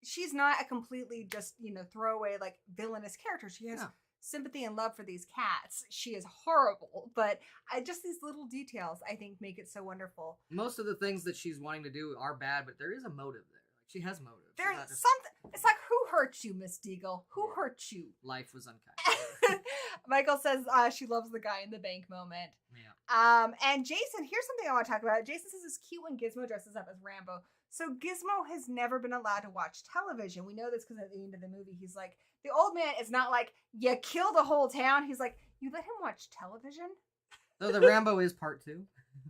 she's not a completely just, throwaway, like, villainous character. She has sympathy and love for these cats. She is horrible, but just these little details, I think, make it so wonderful. Most of the things that she's wanting to do are bad, but there is a motive there. Like, she has motive. There's something. It's like, who hurt you, Miss Deagle? Who hurt you? Life was unkind. Michael says she loves the guy in the bank moment. Yeah. And Jason, here's something I want to talk about. Jason says it's cute when Gizmo dresses up as Rambo. So Gizmo has never been allowed to watch television. We know this because at the end of the movie, he's like, the old man is not like, you kill the whole town. He's like, you let him watch television? Though the Rambo is part 2.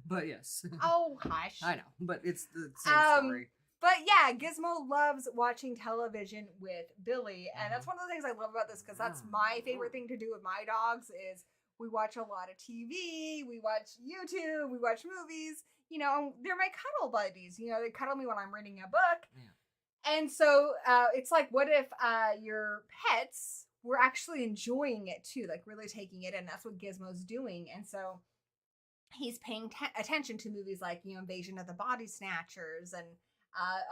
But yes. Oh, hush. I know, but it's the same story. But yeah, Gizmo loves watching television with Billy. And that's one of the things I love about this, because that's my favorite thing to do with my dogs is we watch a lot of TV, we watch YouTube, we watch movies. They're my cuddle buddies. They cuddle me when I'm reading a book. Yeah. And so it's like, what if your pets were actually enjoying it too, like really taking it in? That's what Gizmo's doing. And so he's paying attention to movies like, Invasion of the Body Snatchers and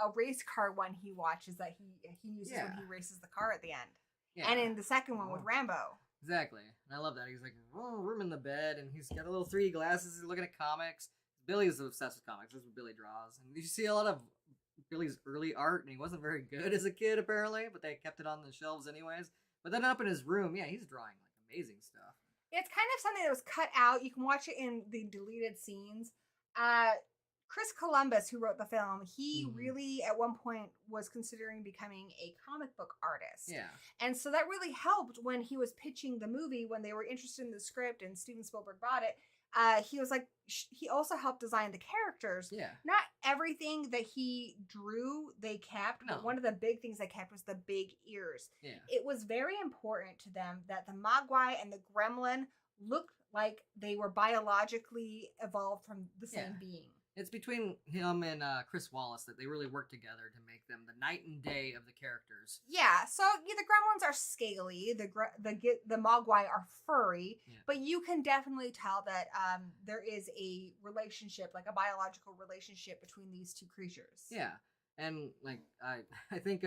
a race car one he watches that he uses when he races the car at the end. Yeah. And in the second one with Rambo. Exactly. And I love that. He's like, room in the bed, and he's got a little 3D glasses. He's looking at comics. Billy is obsessed with comics. That's what Billy draws. And you see a lot of Billy's early art, and he wasn't very good as a kid, apparently, but they kept it on the shelves anyways. But then up in his room, he's drawing like amazing stuff. It's kind of something that was cut out. You can watch it in the deleted scenes. Chris Columbus, who wrote the film, he really at one point was considering becoming a comic book artist. Yeah. And so that really helped when he was pitching the movie, when they were interested in the script and Steven Spielberg bought it. he was like, he also helped design the characters. Yeah. Not everything that he drew they kept, No. but one of the big things they kept was the big ears. Yeah. It was very important to them that the Mogwai and the Gremlin looked like they were biologically evolved from the same being. It's between him and Chris Wallace that they really work together to make them the night and day of the characters. Yeah, so the Gremlins are scaly, the Mogwai are furry, but you can definitely tell that there is a relationship, like a biological relationship between these two creatures. Yeah, and like I think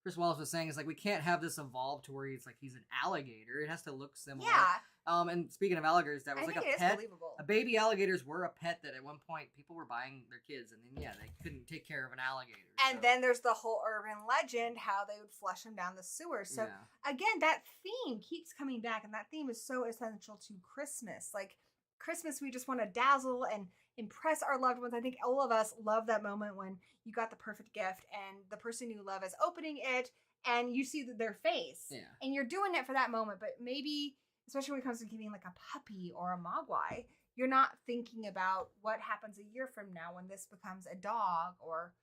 Chris Wallace was saying is like we can't have this evolve to where he's an alligator. It has to look similar. Yeah. And speaking of alligators, that was I like think a it is pet. believable. A baby alligators were a pet that at one point people were buying their kids, and then they couldn't take care of an alligator. And then there's the whole urban legend how they would flush them down the sewer. So again, that theme keeps coming back, and that theme is so essential to Christmas. Like Christmas, we just want to dazzle and impress our loved ones. I think all of us love that moment when you got the perfect gift and the person you love is opening it and you see their face. Yeah. And you're doing it for that moment, but maybe, especially when it comes to giving like a puppy or a Mogwai, you're not thinking about what happens a year from now when this becomes a dog or,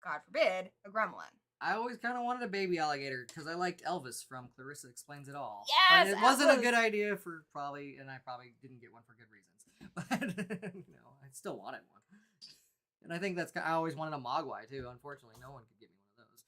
God forbid, a gremlin. I always kind of wanted a baby alligator because I liked Elvis from Clarissa Explains It All. Yes, but it wasn't a good idea for and I probably didn't get one for good reasons. But I still wanted one. And I think I always wanted a Mogwai too. Unfortunately, no one could get me one of those.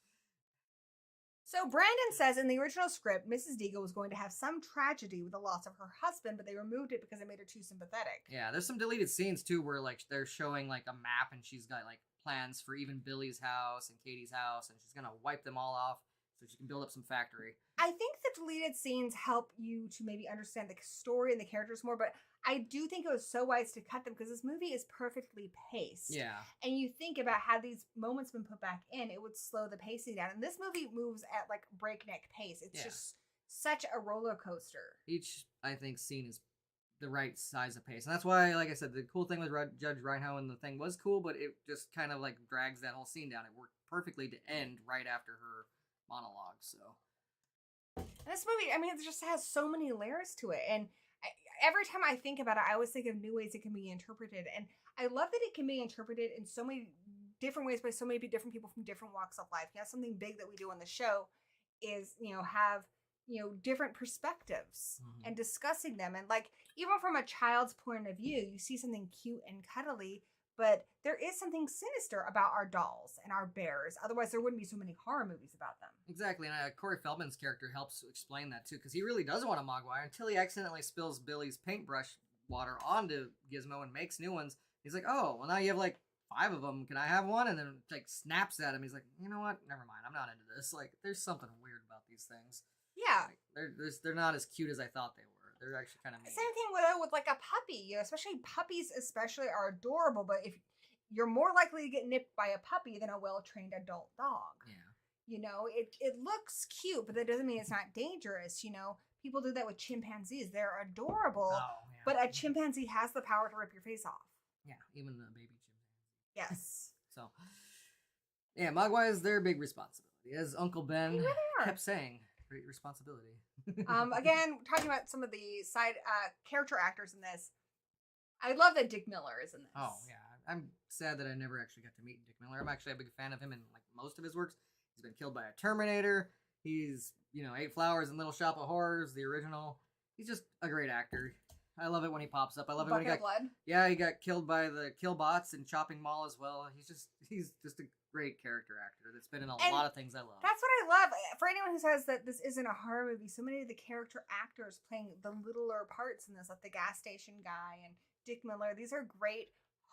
So Brandon says in the original script, Mrs. Deagle was going to have some tragedy with the loss of her husband, but they removed it because it made her too sympathetic. Yeah, there's some deleted scenes too where like they're showing like a map and she's got like plans for even Billy's house and Katie's house, and she's gonna wipe them all off so she can build up some factory. I think the deleted scenes help you to maybe understand the story and the characters more, but I do think it was so wise to cut them because this movie is perfectly paced. Yeah. And you think about how these moments been put back in, it would slow the pacing down. And this movie moves at like breakneck pace. It's just such a roller coaster. Each, I think, scene is the right size of pace. And that's why, like I said, the cool thing with Judge Reinhold and the thing was cool, but it just kind of like drags that whole scene down. It worked perfectly to end right after her monologue, so. And this movie, I mean, it just has so many layers to it. And every time I think about it, I always think of new ways it can be interpreted. And I love that it can be interpreted in so many different ways by so many different people from different walks of life. Yeah, something big that we do on the show is, have, different perspectives and discussing them. And like, even from a child's point of view, you see something cute and cuddly, but there is something sinister about our dolls and our bears. Otherwise, there wouldn't be so many horror movies about them. Exactly, and Corey Feldman's character helps explain that too, because he really doesn't want a Mogwai until he accidentally spills Billy's paintbrush water onto Gizmo and makes new ones. He's like, oh, well now you have like 5 of them. Can I have one? And then like snaps at him. He's like, you know what? Never mind. I'm not into this. Like, there's something weird about these things. Yeah. Like, they're not as cute as I thought they were. They're actually kind of mean. Same thing with like a puppy. Especially puppies especially are adorable, but if you're more likely to get nipped by a puppy than a well-trained adult dog. Yeah. It looks cute, but that doesn't mean it's not dangerous. People do that with chimpanzees. They're adorable, but a chimpanzee has the power to rip your face off. Yeah, even the baby chimpanzee. Yes. So, yeah, Mogwai is their big responsibility. As Uncle Ben kept saying, great responsibility. Again, talking about some of the side character actors in this, I love that Dick Miller is in this. Oh, yeah. I'm sad that I never actually got to meet Dick Miller. I'm actually a big fan of him in like most of his works. He's been killed by a Terminator. He's, 8 Flowers and Little Shop of Horrors, the original. He's just a great actor. I love it when he pops up. I love it when he got blood. Yeah, he got killed by the Killbots in Chopping Mall as well. He's just a great character actor that's been in a lot of things I love. That's what I love. For anyone who says that this isn't a horror movie, so many of the character actors playing the littler parts in this, like the gas station guy and Dick Miller, these are great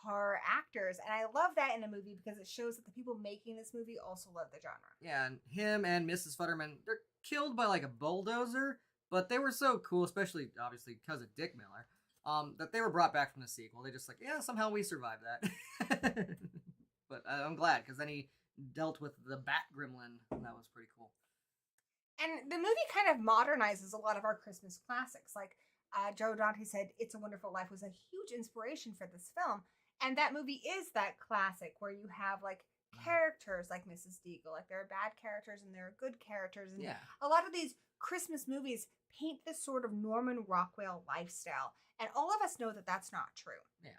horror actors, and I love that in a movie because it shows that the people making this movie also love the genre. Yeah, and him and Mrs. Futterman, they're killed by like a bulldozer, but they were so cool, especially obviously because of Dick Miller, that they were brought back from the sequel. They just like, yeah, somehow we survived that. But I'm glad, because then he dealt with the Bat Gremlin, and that was pretty cool. And the movie kind of modernizes a lot of our Christmas classics. Like Joe Dante said, It's a Wonderful Life was a huge inspiration for this film. And that movie is that classic where you have like characters like Mrs. Deagle. Like there are bad characters and there are good characters. And Yeah. a lot of these Christmas movies paint this sort of Norman Rockwell lifestyle. And all of us know that that's not true. Yeah.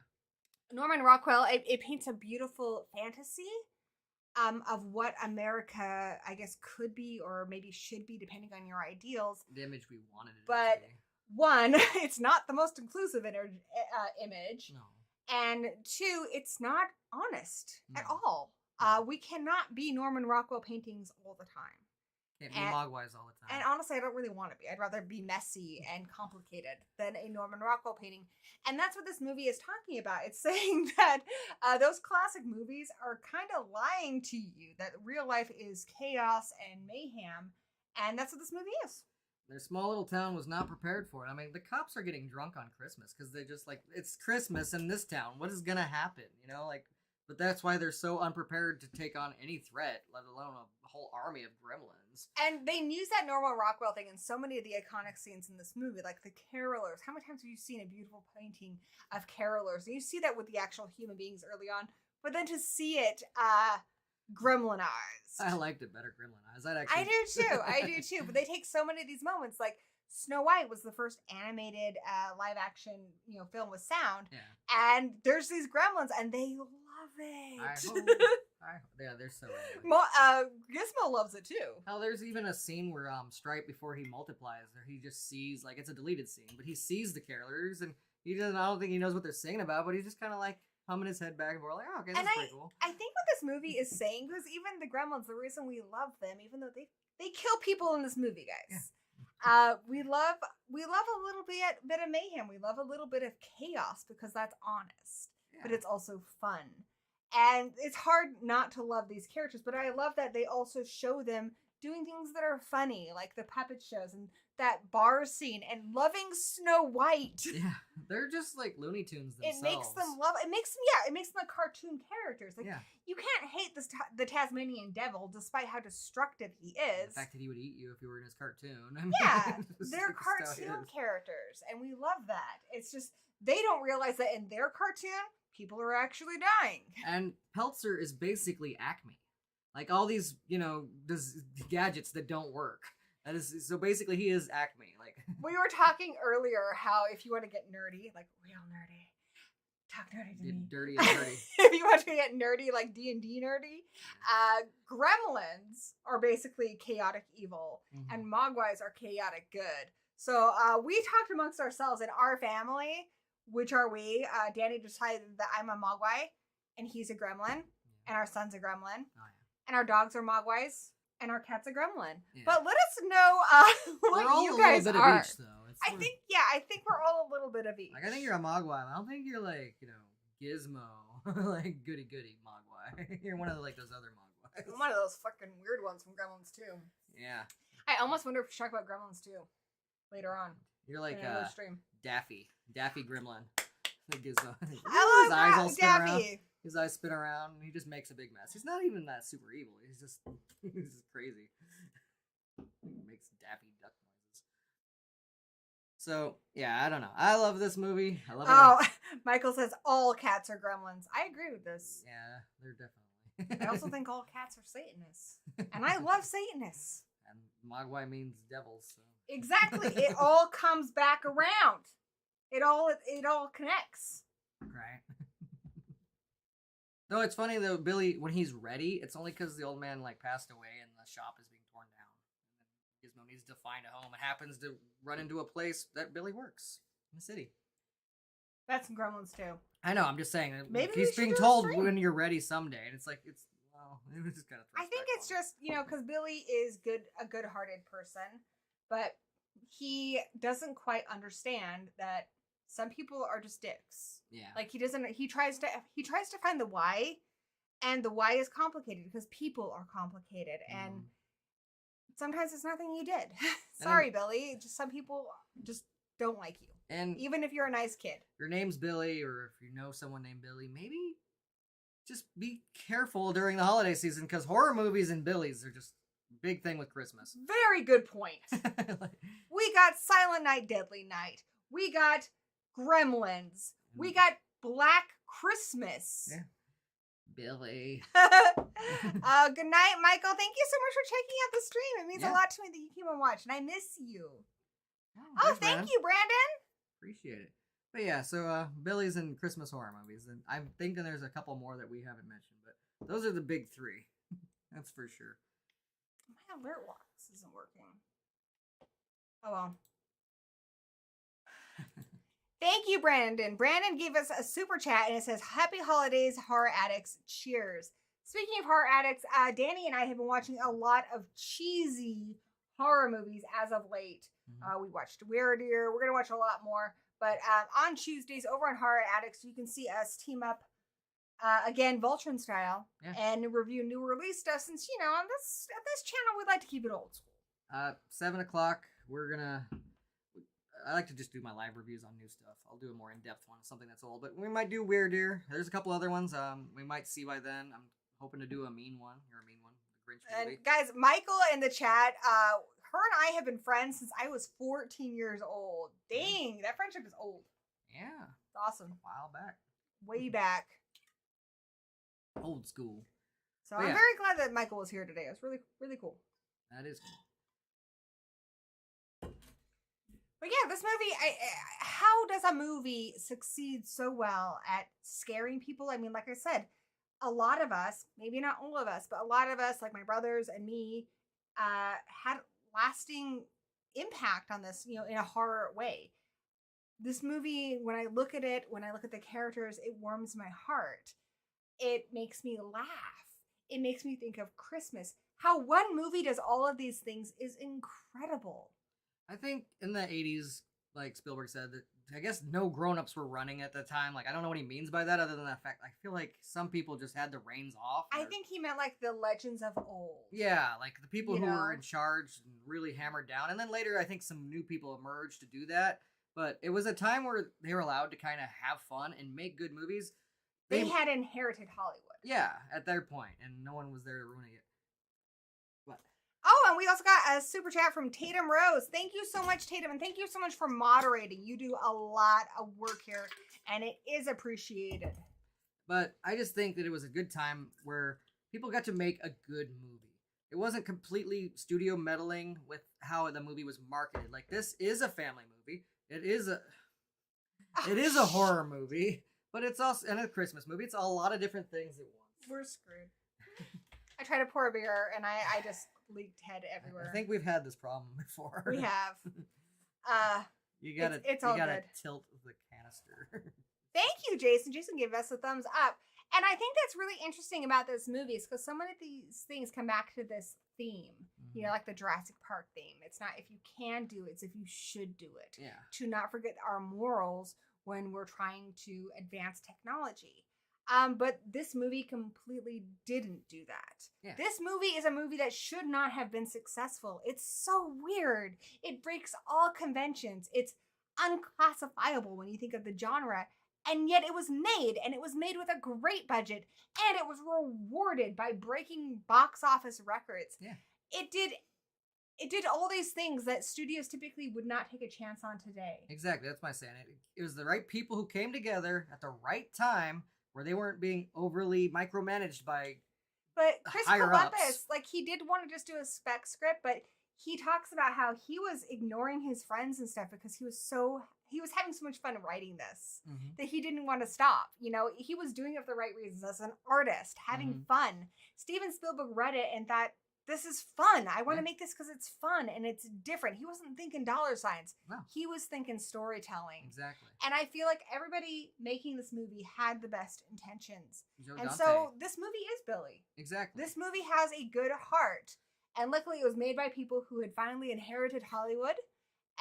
Norman Rockwell, it paints a beautiful fantasy of what America, I guess, could be or maybe should be, depending on your ideals. The image we wanted it But to be. one, it's not the most inclusive image. No. And two, it's not honest at No. all. We cannot be Norman Rockwell paintings all the time. Can't be Mogwais all the time. And honestly, I don't really want to be. I'd rather be messy and complicated than a Norman Rockwell painting. And that's what this movie is talking about. It's saying that those classic movies are kind of lying to you, that real life is chaos and mayhem. And that's what this movie is. Their small little town was not prepared for it. I mean, the cops are getting drunk on Christmas because they're just like, it's Christmas in this town. What is going to happen? You know, like, but that's why they're so unprepared to take on any threat, let alone a whole army of gremlins. And they use that Norman Rockwell thing in so many of the iconic scenes in this movie, like the carolers. How many times have you seen a beautiful painting of carolers? And you see that with the actual human beings early on, but then to see it gremlinized. I liked it better, Gremlinized. I do too. But they take so many of these moments, like Snow White was the first animated live action, film with sound. Yeah. And there's these gremlins, and they love it. Yeah, they're so angry. Gizmo loves it too. Hell, there's even a scene where Stripe, before he multiplies, or he just sees, like, it's a deleted scene, but he sees the carolers, and he doesn't. I don't think he knows what they're singing about, but he's just kind of like humming his head back and forth, like, oh, okay, that's pretty cool. I think what this movie is saying, because even the gremlins, the reason we love them, even though they kill people in this movie, guys. Yeah. We love a little bit of mayhem. We love a little bit of chaos because that's honest, but it's also fun. And it's hard not to love these characters, but I love that they also show them doing things that are funny, like the puppet shows and that bar scene, and loving Snow White. Yeah, they're just like Looney Tunes themselves. It makes them the cartoon characters. Like, you can't hate the Tasmanian Devil, despite how destructive he is. The fact that he would eat you if you were in his cartoon. I mean, they're cartoon characters, and we love that. It's just, they don't realize that in their cartoon, people are actually dying. And Peltzer is basically Acme. Like, all these, gadgets that don't work. That is, so basically he is Acme. Like, we were talking earlier how if you want to get nerdy, like real nerdy, talk nerdy to me. Dirty and nerdy. If you want to get nerdy, like D&D nerdy, gremlins are basically chaotic evil, and mogwais are chaotic good. So we talked amongst ourselves in our family, which are we. Danny decided that I'm a mogwai, and he's a gremlin, and our son's a gremlin, and our dogs are mogwais. And our cat's a gremlin. Yeah. But let us know what you guys are. We're all a little bit of each, though. I think we're all a little bit of each. Like, I think you're a mogwai. I don't think you're like, Gizmo, like goody mogwai. You're one of those other mogwais. I'm one of those fucking weird ones from Gremlins too. Yeah. I almost wonder if we should talk about Gremlins too later on. You're like Daffy Gremlin. The Gizmo. I love Daffy. His eyes spin around, and he just makes a big mess. He's not even that super evil. He's just crazy. He makes Daffy Duck noises. So, yeah, I don't know. I love this movie. I love it. Michael says all cats are gremlins. I agree with this. Yeah, they're definitely. I also think all cats are Satanists. And I love Satanists. And Mogwai means devils. So. Exactly. It all comes back around. It all connects. Right. Though it's funny though, Billy, when he's ready, it's only because the old man passed away and the shop is being torn down. And Gizmo needs to find a home and happens to run into a place that Billy works in the city. That's some Gremlins too. I know. I'm just saying. Maybe he's being told when you're ready someday, and it's like it was just kind of. I think it's just because Billy is a good-hearted person, but he doesn't quite understand that. Some people are just dicks. Yeah. Like he tries to find the why, and the why is complicated because people are complicated, and sometimes it's nothing you did. Sorry, Billy. Just some people just don't like you. And even if you're a nice kid. Your name's Billy, or if you know someone named Billy, maybe just be careful during the holiday season because horror movies and Billies are just a big thing with Christmas. Very good point. We got Silent Night, Deadly Night. We got Gremlins. We got Black Christmas. Yeah. Billy. Good night, Michael. Thank you so much for checking out the stream. It means a Yeah. lot to me that you came and watched, and I miss you. Oh, Thanks, thank Brandon. you, Brandon. Appreciate it. But yeah, so Billy's and Christmas horror movies, and I'm thinking there's a couple more that we haven't mentioned, but those are the big three. That's for sure. My alert box isn't working. Oh well. Thank you, Brandon. Brandon gave us a super chat and it says, "Happy holidays, horror addicts. Cheers." Speaking of horror addicts, Danny and I have been watching a lot of cheesy horror movies as of late. We watched Weird Ear. We're going to watch a lot more. But on Tuesdays over on Horror Addicts, you can see us team up again, Voltron style, and review new release stuff. Since, you know, on this channel, we'd like to keep it old school. 7 o'clock, I like to just do my live reviews on new stuff. I'll do a more in-depth one, something that's old. But we might do Weird Ear. There's a couple other ones we might see by then. I'm hoping to do a mean one, the Grinch movie. And guys, Michael in the chat, her and I have been friends since I was 14 years old. Dang, that friendship is old. Yeah. It's awesome. A while back. Way back. Old school. So I'm very glad that Michael was here today. It was really, really cool. That is cool. But yeah, this movie, how does a movie succeed so well at scaring people? I mean, like I said, a lot of us, maybe not all of us, but a lot of us, like my brothers and me, had lasting impact on this, you know, in a horror way. This movie, when I look at it, when I look at the characters, it warms my heart. It makes me laugh. It makes me think of Christmas. How one movie does all of these things is incredible. I think in the 80s, like Spielberg said, that I guess no grown-ups were running at the time. Like, I don't know what he means by that other than that fact. I feel like some people just had the reins off. I think he meant like the legends of old. Yeah, like the people who were know? in charge and really hammered down. And then later, I think some new people emerged to do that. But it was a time where they were allowed to kind of have fun and make good movies. They had inherited Hollywood. Yeah, at their point, and no one was there to ruin it. What? Oh, and we also got a super chat from Tatum Rose. Thank you so much, Tatum, and thank you so much for moderating. You do a lot of work here, and it is appreciated. But I just think that it was a good time where people got to make a good movie. It wasn't completely studio meddling with how the movie was marketed. Like, this is a family movie. It is a horror movie, but it's also and a Christmas movie. It's a lot of different things at once. We're screwed. I tried to pour a beer, and I just leaked head everywhere. I think we've had this problem before. We have. You gotta tilt the canister. Thank you, Jason. Jason gave us a thumbs up. And I think that's really interesting about this movie is because so many of these things come back to this theme. Mm-hmm. You know, like the Jurassic Park theme. It's not if you can do it, it's if you should do it. Yeah. To not forget our morals when we're trying to advance technology. But this movie completely didn't do that. Yeah. This movie is a movie that should not have been successful. It's so weird. It breaks all conventions. It's unclassifiable when you think of the genre. And yet it was made, and it was made with a great budget, and it was rewarded by breaking box office records. Yeah. It did all these things that studios typically would not take a chance on today. Exactly. That's my saying. It was the right people who came together at the right time where they weren't being overly micromanaged by But Chris higher Columbus, ups. like, he did want to just do a spec script, but he talks about how he was ignoring his friends and stuff because he was having so much fun writing this that he didn't want to stop. You know, he was doing it for the right reasons as an artist, having fun. Steven Spielberg read it and thought, this is fun. I want to make this because it's fun and it's different. He wasn't thinking dollar signs. No. He was thinking storytelling. Exactly. And I feel like everybody making this movie had the best intentions. And so this movie is Billy. Exactly. This movie has a good heart. And luckily it was made by people who had finally inherited Hollywood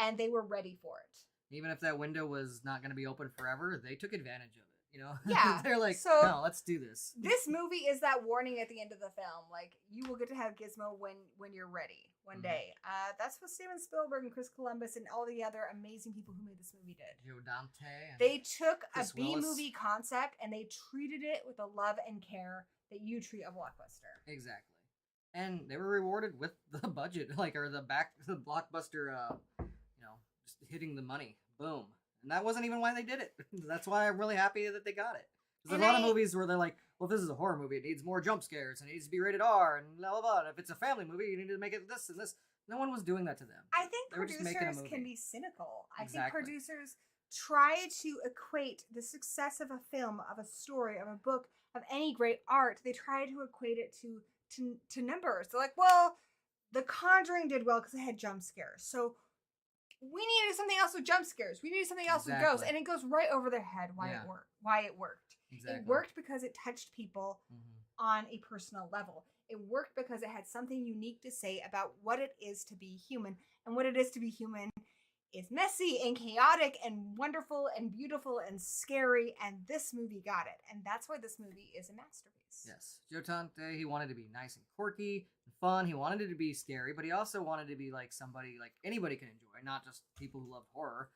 and they were ready for it. Even if that window was not going to be open forever, they took advantage of it. You know, yeah, they're like, so no, let's do this. This movie is that warning at the end of the film. Like, you will get to have Gizmo when you're ready one day. That's what Steven Spielberg and Chris Columbus and all the other amazing people who made this movie did. Joe Dante. They took Chris a B-movie concept and they treated it with the love and care that you treat a blockbuster. Exactly. And they were rewarded with the budget, like, or the blockbuster, just hitting the money. Boom. And that wasn't even why they did it. That's why I'm really happy that they got it. There's a lot of movies where they're like, well, if this is a horror movie, it needs more jump scares, and it needs to be rated R, and blah, blah, blah. And if it's a family movie, you need to make it this and this. No one was doing that to them. I think They were just making a producers movie. can be cynical. I think Exactly. producers try to equate the success of a film, of a story, of a book, of any great art. They try to equate it to numbers. They're like, well, The Conjuring did well because it had jump scares. So we needed something else with jump scares. We needed something else with ghosts, and it goes right over their head why it worked. Why it worked. Exactly. It worked because it touched people Mm-hmm. on a personal level. It worked because it had something unique to say about what it is to be human, and what it is to be human is messy and chaotic and wonderful and beautiful and scary, and this movie got it, and that's why this movie is a masterpiece. Yes, Joe Dante, he wanted to be nice and quirky and fun. He wanted it to be scary, but he also wanted to be like somebody like anybody can enjoy, not just people who love horror.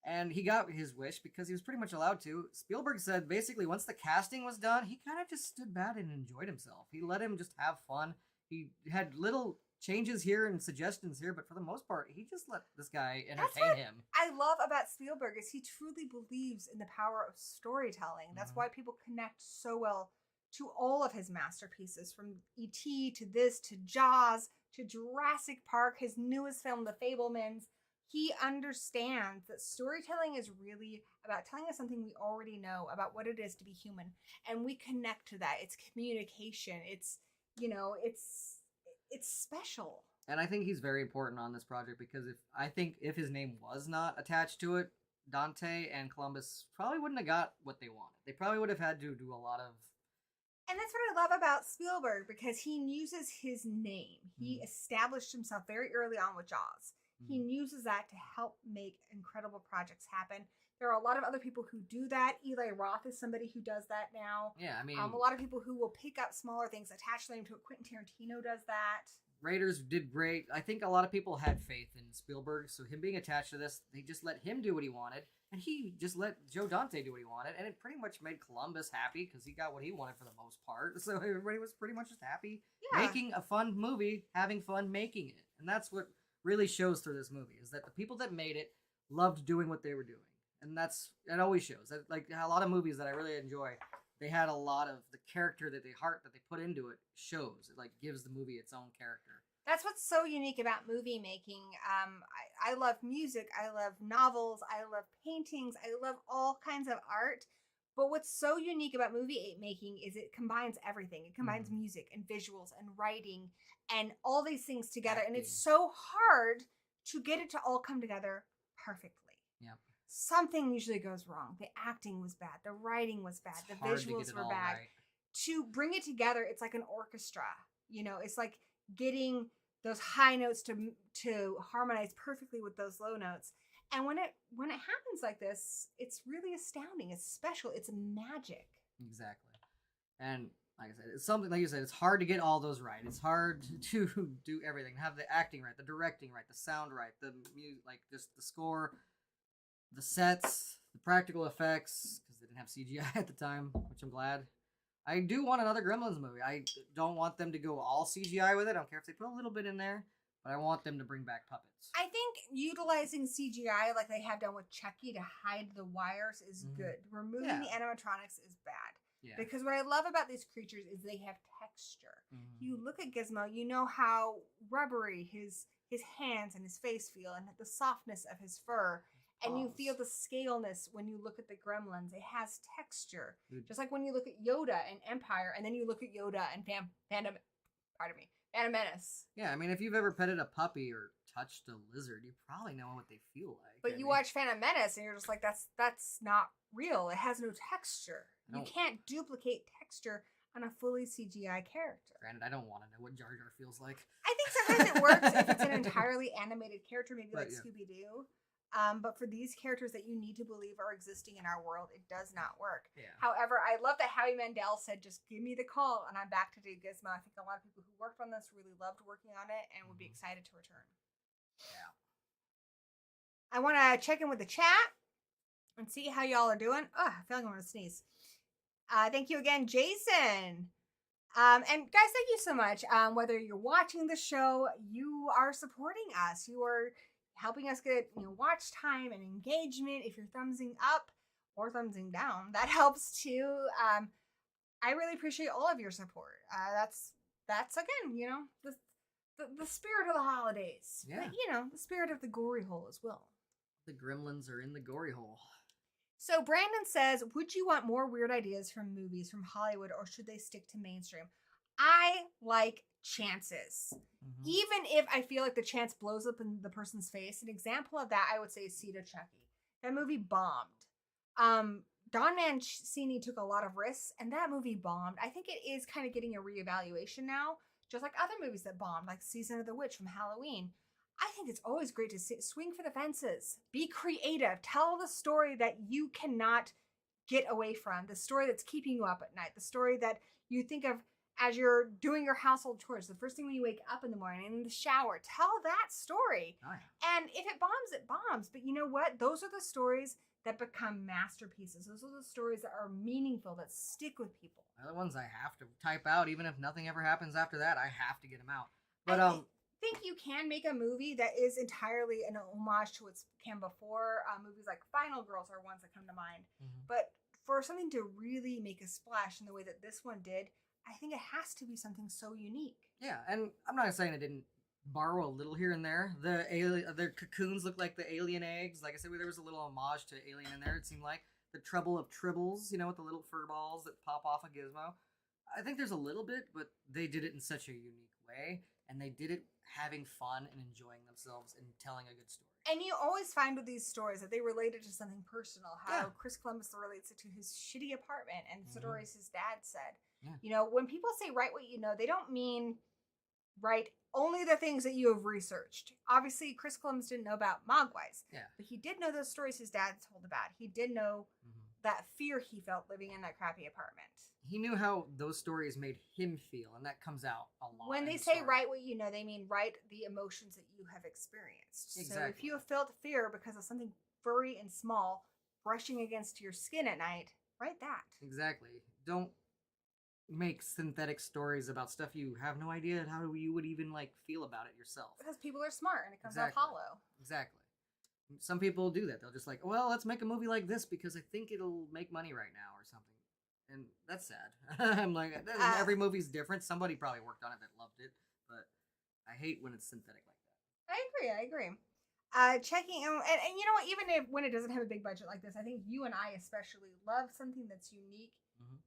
And he got his wish because he was pretty much allowed to. Spielberg said basically once the casting was done, he kind of just stood back and enjoyed himself. He let him just have fun. He had little changes here and suggestions here, but for the most part, he just let this guy entertain him. I love about Spielberg is he truly believes in the power of storytelling. That's why people connect so well to all of his masterpieces, from E.T. to this, to Jaws, to Jurassic Park, his newest film, The Fabelmans. He understands that storytelling is really about telling us something we already know about what it is to be human. And we connect to that. It's communication. It's, it's special. And I think he's very important on this project because if his name was not attached to it, Dante and Columbus probably wouldn't have got what they wanted. They probably would have had to do a lot of... And that's what I love about Spielberg, because he uses his name. He established himself very early on with Jaws. He uses that to help make incredible projects happen. There are a lot of other people who do that. Eli Roth is somebody who does that now. Yeah, I mean... a lot of people who will pick up smaller things, attach them to it. Quentin Tarantino does that. Raiders did great. I think a lot of people had faith in Spielberg, so him being attached to this, they just let him do what he wanted, and he just let Joe Dante do what he wanted, and it pretty much made Columbus happy because he got what he wanted for the most part. So everybody was pretty much just happy making a fun movie, having fun making it. And that's what really shows through this movie, is that the people that made it loved doing what they were doing. And it always shows. That, like a lot of movies that I really enjoy, they had a lot of the character that they put into it shows. It like gives the movie its own character. That's what's so unique about movie making. I love music. I love novels. I love paintings. I love all kinds of art. But what's so unique about movie making is it combines everything. It combines music and visuals and writing and all these things together. Acting. And it's so hard to get it to all come together perfectly. Yep. Something usually goes wrong. The acting was bad. The writing was bad. The visuals were bad. Right. To bring it together, it's like an orchestra. It's like getting those high notes to harmonize perfectly with those low notes. And when it happens like this, it's really astounding. It's special. It's magic. Exactly. And like I said, it's something, like you said, it's hard to get all those right. It's hard to do everything, have the acting right, the directing right, the sound right, the music, like just the score, the sets, the practical effects, because they didn't have CGI at the time, which I'm glad. I do want another Gremlins movie. I don't want them to go all CGI with it. I don't care if they put a little bit in there, but I want them to bring back puppets. I think utilizing CGI like they have done with Chucky to hide the wires is good. Removing the animatronics is bad. Yeah. Because what I love about these creatures is they have texture. You look at Gizmo, you know how rubbery his hands and his face feel, and the softness of his fur. And you feel the scaleness when you look at the Gremlins. It has texture. Just like when you look at Yoda in Empire, and then you look at Yoda in Phantom Menace. Yeah, I mean, if you've ever petted a puppy or touched a lizard, you probably know what they feel like. But you watch Phantom Menace, and you're just like, that's not real. It has no texture. You can't duplicate texture on a fully CGI character. Granted, I don't want to know what Jar Jar feels like. I think sometimes it works if it's an entirely animated character, maybe like Scooby-Doo. But for these characters that you need to believe are existing in our world, it does not work. Yeah. However, I love that Howie Mandel said, just give me the call and I'm back to do Gizmo. I think a lot of people who worked on this really loved working on it and would be excited to return. Yeah. I want to check in with the chat and see how y'all are doing. Oh, I feel like I'm going to sneeze. Thank you again, Jason. And guys, thank you so much. Whether you're watching the show, you are supporting us. You are helping us get watch time and engagement. If you're thumbsing up, or thumbsing down. That helps too. I really appreciate all of your support. That's again, the spirit of the holidays. Yeah. But, the spirit of the gory hole as well. The gremlins are in the gory hole. So Brandon says, would you want more weird ideas from movies from Hollywood, or should they stick to mainstream? I like chances. Mm-hmm. Even if I feel like the chance blows up in the person's face. An example of that, I would say, is Seed of Chucky. That movie bombed. Don Mancini took a lot of risks, and that movie bombed. I think it is kind of getting a reevaluation now, just like other movies that bombed, like Season of the Witch from Halloween. I think it's always great to swing for the fences. Be creative. Tell the story that you cannot get away from. The story that's keeping you up at night. The story that you think of as you're doing your household chores. The first thing when you wake up in the morning, in the shower. Tell that story. Oh, yeah. And if it bombs, it bombs. But you know what? Those are the stories that become masterpieces. Those are the stories that are meaningful, that stick with people. They're the ones I have to type out. Even if nothing ever happens after that, I have to get them out. But think you can make a movie that is entirely an homage to what's came before. Movies like Final Girls are ones that come to mind. Mm-hmm. But for something to really make a splash in the way that this one did, I think it has to be something so unique. Yeah, and I'm not saying it didn't borrow a little here and there. The cocoons look like the alien eggs. Like I said, there was a little homage to Alien in there, it seemed like. The Trouble of Tribbles, with the little fur balls that pop off a Gizmo. I think there's a little bit, but they did it in such a unique way. And they did it having fun and enjoying themselves and telling a good story. And you always find with these stories that they related to something personal. How Chris Columbus relates it to his shitty apartment and stories his dad said. Yeah. When people say write what you know, they don't mean write only the things that you have researched. Obviously, Chris Columbus didn't know about Mogwais. Yeah. But he did know those stories his dad told about. He did know that fear he felt living in that crappy apartment. He knew how those stories made him feel, and that comes out a lot. When they say write what you know, they mean write the emotions that you have experienced. Exactly. So if you have felt fear because of something furry and small brushing against your skin at night, write that. Exactly. Don't make synthetic stories about stuff you have no idea how you would even feel about it yourself. Because people are smart and it comes out hollow. Exactly. Some people do that. They'll just well, let's make a movie like this because I think it'll make money right now or something. And that's sad. I'm like, every movie's different. Somebody probably worked on it that loved it, but I hate when it's synthetic like that. I agree. Checking, and you know what? Even when it doesn't have a big budget like this, I think you and I especially love something that's unique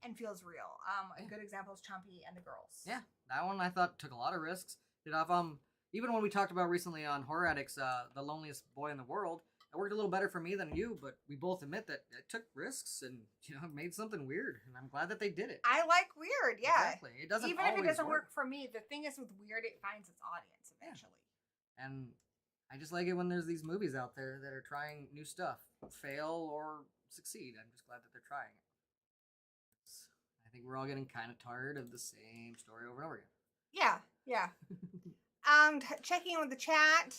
and feels real. A good example is Chumpy and the Girls. Yeah, that one I thought took a lot of risks. Even when we talked about recently on Horror Addicts, The Loneliest Boy in the World, it worked a little better for me than you, but we both admit that it took risks and made something weird, and I'm glad that they did it. I like weird, yeah. Exactly. It doesn't even always if it doesn't work for me. The thing is with weird, it finds its audience eventually. Yeah. And I just like it when there's these movies out there that are trying new stuff, fail or succeed. I'm just glad that they're trying it. I think we're all getting kind of tired of the same story over and over again. Yeah. Checking in with the chat.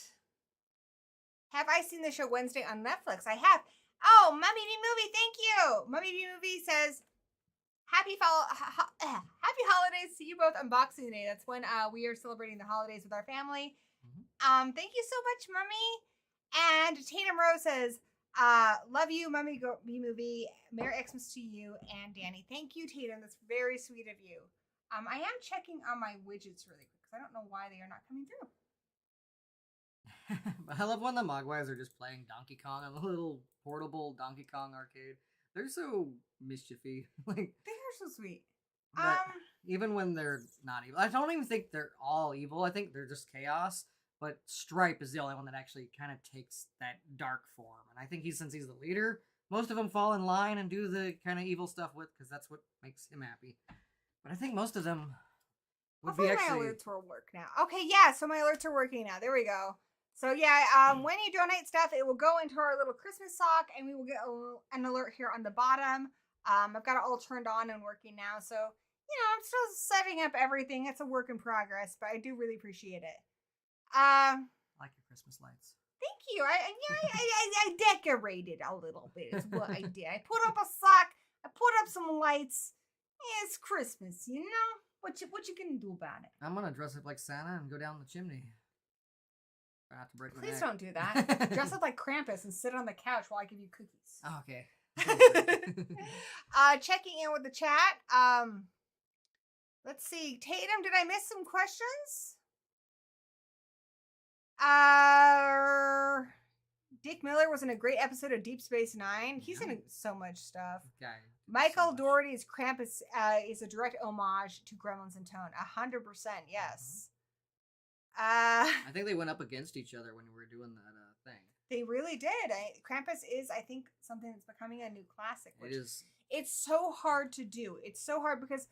Have I seen the show Wednesday on Netflix? I have. Oh, Mummy B Movie, thank you. Mummy B Movie says, happy holidays to you both. Unboxing Day. That's when we are celebrating the holidays with our family. Thank you so much, Mummy. And Tatum Rose says, love you, Mummy B Movie. Merry Xmas to you and Danny. Thank you, Tatum. That's very sweet of you. I am checking on my widgets really quick because I don't know why they are not coming through. I love when the Mogwais are just playing Donkey Kong on the little portable Donkey Kong arcade. They're so mischiefy. They're so sweet. Even when they're not evil. I don't even think they're all evil. I think they're just chaos. But Stripe is the only one that actually kind of takes that dark form. And I think since he's the leader, most of them fall in line and do the kind of evil stuff with, because that's what makes him happy. But I think most of them would be actually... my alerts will work now. Okay, yeah, so my alerts are working now. There we go. So yeah, when you donate stuff, it will go into our little Christmas sock, and we will get an alert here on the bottom. I've got it all turned on and working now, so I'm still setting up everything. It's a work in progress, but I do really appreciate it. I like your Christmas lights. Thank you. I decorated a little bit. Is what I did. I put up a sock. I put up some lights. Yeah, it's Christmas, What you gonna do about it? I'm gonna dress up like Santa and go down the chimney. Try not to break my neck. Please don't do that. Dress up like Krampus and sit on the couch while I give you cookies. Oh, okay. Checking in with the chat. Let's see. Tatum, did I miss some questions? Dick Miller was in a great episode of Deep Space Nine. He's in so much stuff. Okay. Michael Dougherty's Krampus is a direct homage to Gremlins in tone. 100%, yes. I think they went up against each other when we were doing that thing. They really did. Krampus is, I think, something that's becoming a new classic. It is. It's so hard to do. It's so hard because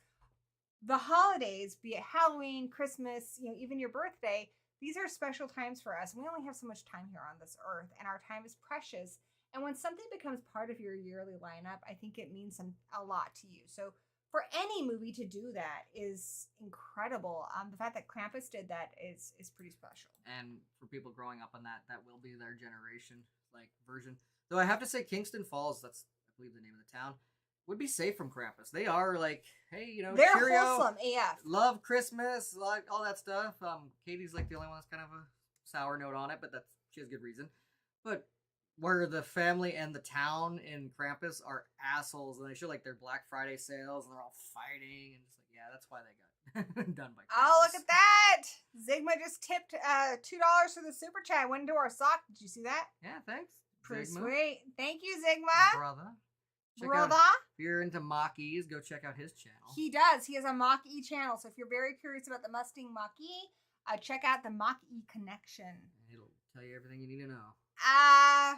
the holidays, be it Halloween, Christmas, even your birthday, these are special times for us. We only have so much time here on this earth, and our time is precious. And when something becomes part of your yearly lineup, I think it means a lot to you. So for any movie to do that is incredible. The fact that Krampus did that is pretty special. And for people growing up on that will be their generation version. Though I have to say, Kingston Falls, that's I believe the name of the town, would be safe from Krampus. They are hey, they're cheerio, wholesome AF. love Christmas, all that stuff. Katie's the only one that's kind of a sour note on it, but she has good reason. But where the family and the town in Krampus are assholes, and they show their Black Friday sales, and they're all fighting, and it's yeah, that's why they got done by Krampus. Oh, look at that! Zigma just tipped $2 for the super chat. Went into our sock. Did you see that? Yeah, thanks. Pretty Zigma. sweet. Thank you, Zigma. Brother. Brother. If you're into Mach-E's, go check out his channel. He does. He has a Mach-E channel. So if you're very curious about the Mustang Mach-E, check out the Mach-E Connection. It'll tell you everything you need to know. I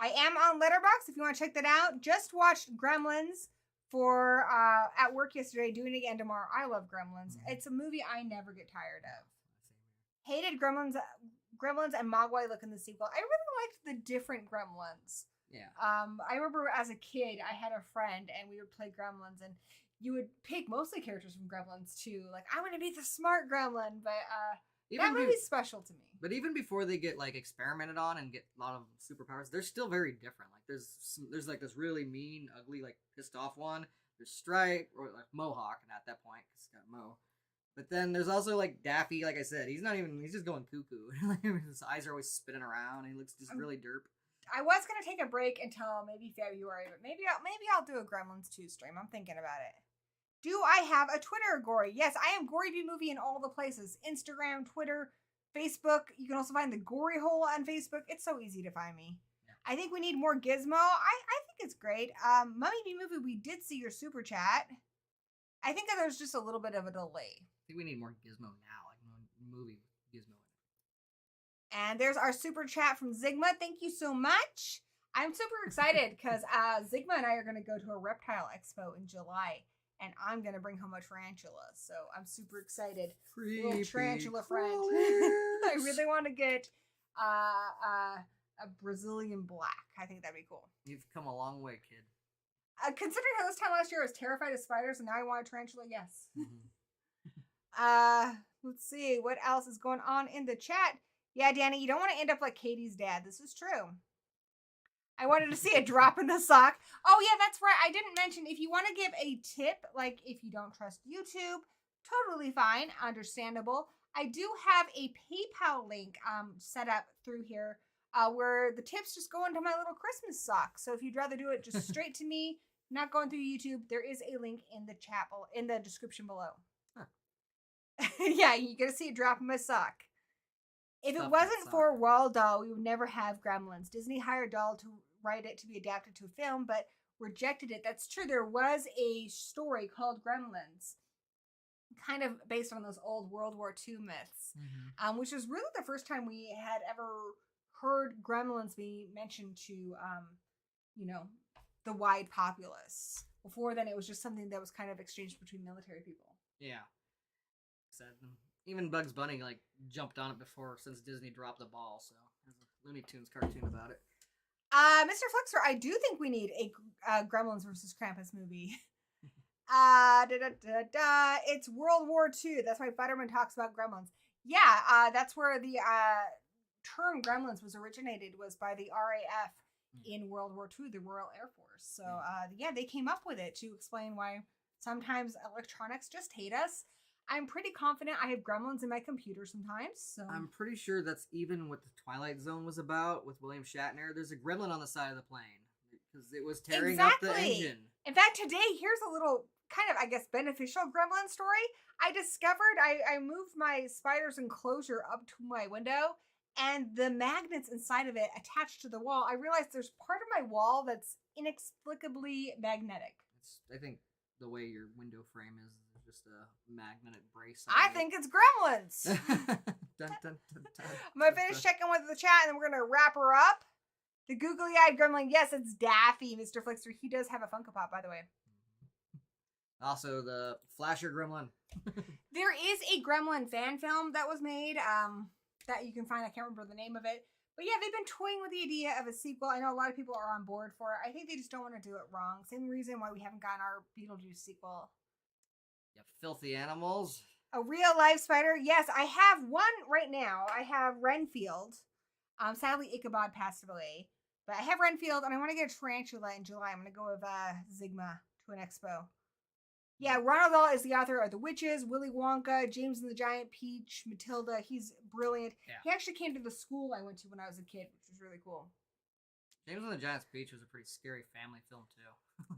am on Letterboxd if you want to check that out. Just watched Gremlins for at work yesterday, doing it again tomorrow. I love Gremlins. Mm-hmm. It's a movie I never get tired of. Hated Gremlins and Mogwai look in the sequel. I really liked the different Gremlins. Yeah. I remember as a kid, I had a friend and we would play Gremlins, and you would pick mostly characters from Gremlins too. I want to be the smart Gremlin, but that movie's special to me. But even before they get experimented on and get a lot of superpowers, they're still very different. There's this really mean, ugly, pissed off one. There's Stripe or Mohawk, and at that point, cause it's got Mo. But then there's also Daffy. Like I said, he's just going cuckoo. His eyes are always spinning around, and he looks just really derp. I was gonna take a break until maybe February, but maybe I'll do a Gremlins 2 stream. I'm thinking about it. Do I have a Twitter, Gory? Yes, I am Gory B Movie in all the places: Instagram, Twitter, Facebook. You can also find the Gory Hole on Facebook. It's so easy to find me. Yeah. I think we need more Gizmo. I think it's great. Mummy B Movie, we did see your super chat. I think that there's just a little bit of a delay. I think we need more Gizmo now, movie Gizmo. And there's our super chat from Zigma. Thank you so much. I'm super excited because Zigma and I are going to go to a reptile expo in July, and I'm going to bring home a tarantula. So I'm super excited. Creepy little tarantula friend. crawlers. I really want to get a Brazilian black. I think that'd be cool. You've come a long way, kid. Considering how this time last year I was terrified of spiders, and now I want a tarantula, yes. Mm-hmm. Let's see. What else is going on in the chat? Yeah, Danny, you don't want to end up like Katie's dad. This is true. I wanted to see a drop in the sock. Oh, yeah, that's right. I didn't mention, if you want to give a tip, if you don't trust YouTube, totally fine, understandable. I do have a PayPal link set up through here where the tips just go into my little Christmas sock. So if you'd rather do it just straight to me, not going through YouTube, there is a link in the chat, in the description below. Huh. Yeah, you get to see a drop in my sock. If it wasn't for Roald Dahl, we would never have Gremlins. Disney hired Dahl to write it to be adapted to a film, but rejected it. That's true. There was a story called Gremlins, kind of based on those old World War II myths, which was really the first time we had ever heard Gremlins be mentioned to, the wide populace. Before then, it was just something that was kind of exchanged between military people. Yeah. Even Bugs Bunny jumped on it before, since Disney dropped the ball. So there's a Looney Tunes cartoon about it. Mr. Flexer, I do think we need a Gremlins versus Krampus movie. It's World War II. That's why Futterman talks about Gremlins. Yeah, that's where the term Gremlins was originated, was by the RAF in World War II, the Royal Air Force. So they came up with it to explain why sometimes electronics just hate us. I'm pretty confident I have Gremlins in my computer sometimes. So I'm pretty sure that's even what the Twilight Zone was about with William Shatner. There's a gremlin on the side of the plane. because it was tearing up the Exactly. engine. In fact, today, here's a little kind of, I guess, beneficial gremlin story. I discovered I moved my spider's enclosure up to my window, and the magnets inside of it attached to the wall. I realized there's part of my wall that's inexplicably magnetic. I think the way your window frame is just a magnetic brace. I think it's gremlins. Dun, dun, dun, dun, I'm going to finish checking with the chat, and then we're going to wrap her up. The googly-eyed gremlin. Yes, it's Daffy, Mr. Flixter. He does have a Funko Pop, by the way. Also, the Flasher Gremlin. There is a Gremlin fan film that was made that you can find. I can't remember the name of it. But yeah, they've been toying with the idea of a sequel. I know a lot of people are on board for it. I think they just don't want to do it wrong. Same reason why we haven't gotten our Beetlejuice sequel. You filthy animals. A real-life spider? Yes, I have one right now. I have Renfield. Sadly, Ichabod passed away. But I have Renfield, and I want to get a tarantula in July. I'm going to go with Zigma to an expo. Yeah, Ronald Dahl is the author of The Witches, Willy Wonka, James and the Giant Peach, Matilda. He's brilliant. Yeah. He actually came to the school I went to when I was a kid, which was really cool. James and the Giant Peach was a pretty scary family film, too.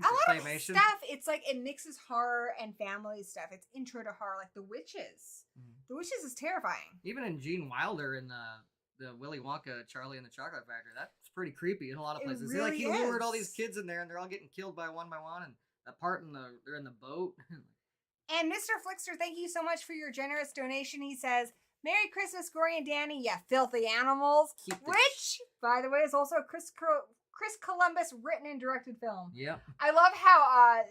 A lot of stuff, it's like it mixes horror and family stuff. It's intro to horror, like The Witches. Mm-hmm. The Witches is terrifying. Even in Gene Wilder in the Willy Wonka, Charlie and the Chocolate Factory, that's pretty creepy in a lot of places. It really he lured all these kids in there, and they're all getting killed by one, and that part they're in the boat. And Mr. Flixter, thank you so much for your generous donation. He says, Merry Christmas, Gory and Danny, you filthy animals. Which, by the way, is also Chris Columbus written and directed film. Yep. I love how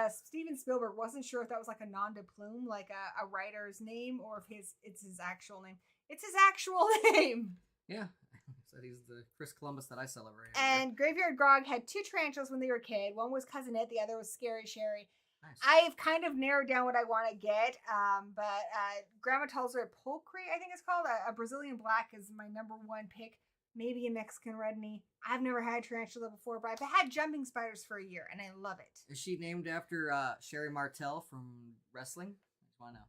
Steven Spielberg wasn't sure if that was like a nom de plume, like a writer's name, or if it's his actual name. It's his actual name. Yeah. So he's the Chris Columbus that I celebrate. And Graveyard Grog had 2 tarantulas when they were a kid. One was Cousin It, the other was Scary Sherry. Nice. I've kind of narrowed down what I want to get, but Grandma tells her Polcrete, I think it's called. A Brazilian Black is my number 1 pick. Maybe a Mexican Red Knee. I've never had tarantula before, but I've had jumping spiders for a year, and I love it. Is she named after Sherry Martel from wrestling? I just want to know.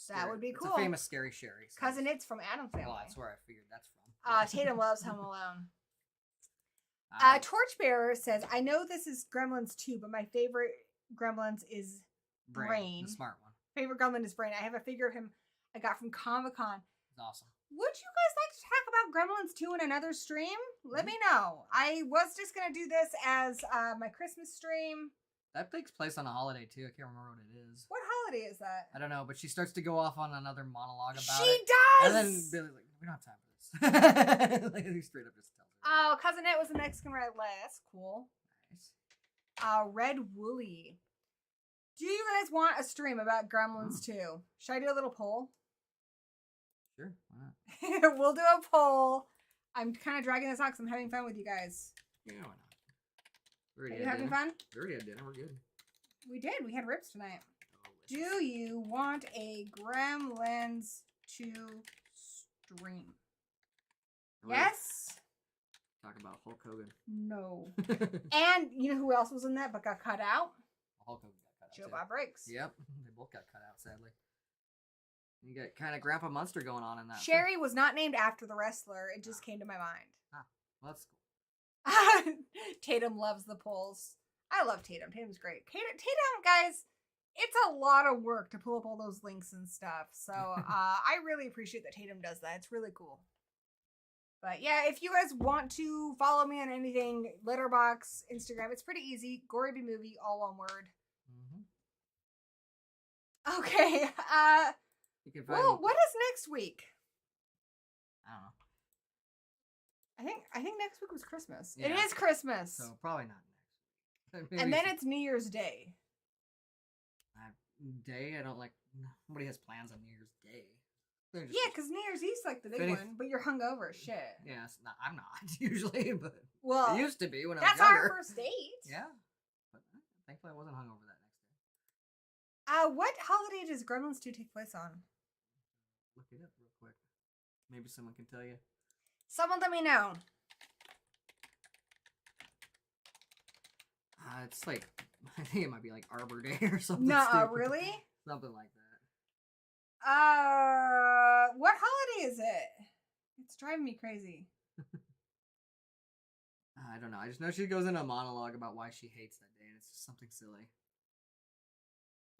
That would be cool. It's a famous Scary Sherry. So. Cousin It's from Addams Family. Well, that's where I figured that's from. Tatum loves Home Alone. Torchbearer says, I know this is Gremlins 2, but my favorite Gremlins is Brain. The smart one. Favorite Gremlin is Brain. I have a figure of him I got from Comic-Con. It's awesome. Would you guys like to talk about Gremlins 2 in another stream? Let me know. I was just going to do this as my Christmas stream. That takes place on a holiday, too. I can't remember what it is. What holiday is that? I don't know, but she starts to go off on another monologue about it. She does! And then Billy's like, we don't have time for this. Like, he straight up just tells her. Oh, Cousin It was the Mexican Red Light. That's cool. Nice. Red Woolly. Do you guys want a stream about Gremlins 2? Should I do a little poll? Sure, why not? We'll do a poll. I'm kind of dragging this out because I'm having fun with you guys. Yeah, why not? Are you having fun? We already had dinner. We're good. We did. We had ribs tonight. Delicious. Do you want a Gremlins 2 stream? Yes? Talk about Hulk Hogan. No. And you know who else was in that but got cut out? Hulk Hogan got cut out. Joe Bob Briggs. Yep. They both got cut out, sadly. You got kind of Grandpa Munster going on in that. Sherry was not named after the wrestler. It just came to my mind. Ah, well, that's cool. Tatum loves the polls. I love Tatum. Tatum's great. Tatum, guys, it's a lot of work to pull up all those links and stuff. So I really appreciate that Tatum does that. It's really cool. But yeah, if you guys want to follow me on anything, Letterboxd, Instagram, it's pretty easy. Gory B Movie, all one word. Mm-hmm. Okay. You can find well, what is next week? I don't know. I think next week was Christmas. Yeah. It is Christmas. So probably not next week. And then it's New Year's Day. I don't like. Nobody has plans on New Year's Day. Yeah, because New Year's Eve's like the big one, but you're hungover as shit. Yeah, I'm not usually, but well, it used to be when I was younger. That's our first date. Yeah, but thankfully I wasn't hungover that next day. What holiday does Gremlins 2 take place on? Look it up real quick. Maybe someone can tell you. Someone let me know. It's like, I think it might be like Arbor Day or something. No, really? Something like that. What holiday is it? It's driving me crazy. I don't know. I just know she goes in a monologue about why she hates that day, and it's just something silly.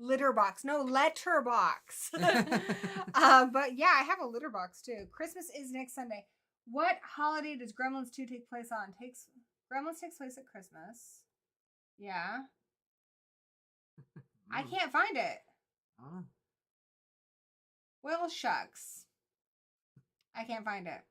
Litterbox. No, letterbox. But yeah, I have a litterbox too. Christmas is next Sunday. What holiday does Gremlins 2 take place on? Gremlins takes place at Christmas. Yeah. I can't find it. Oh. Well, shucks. I can't find it.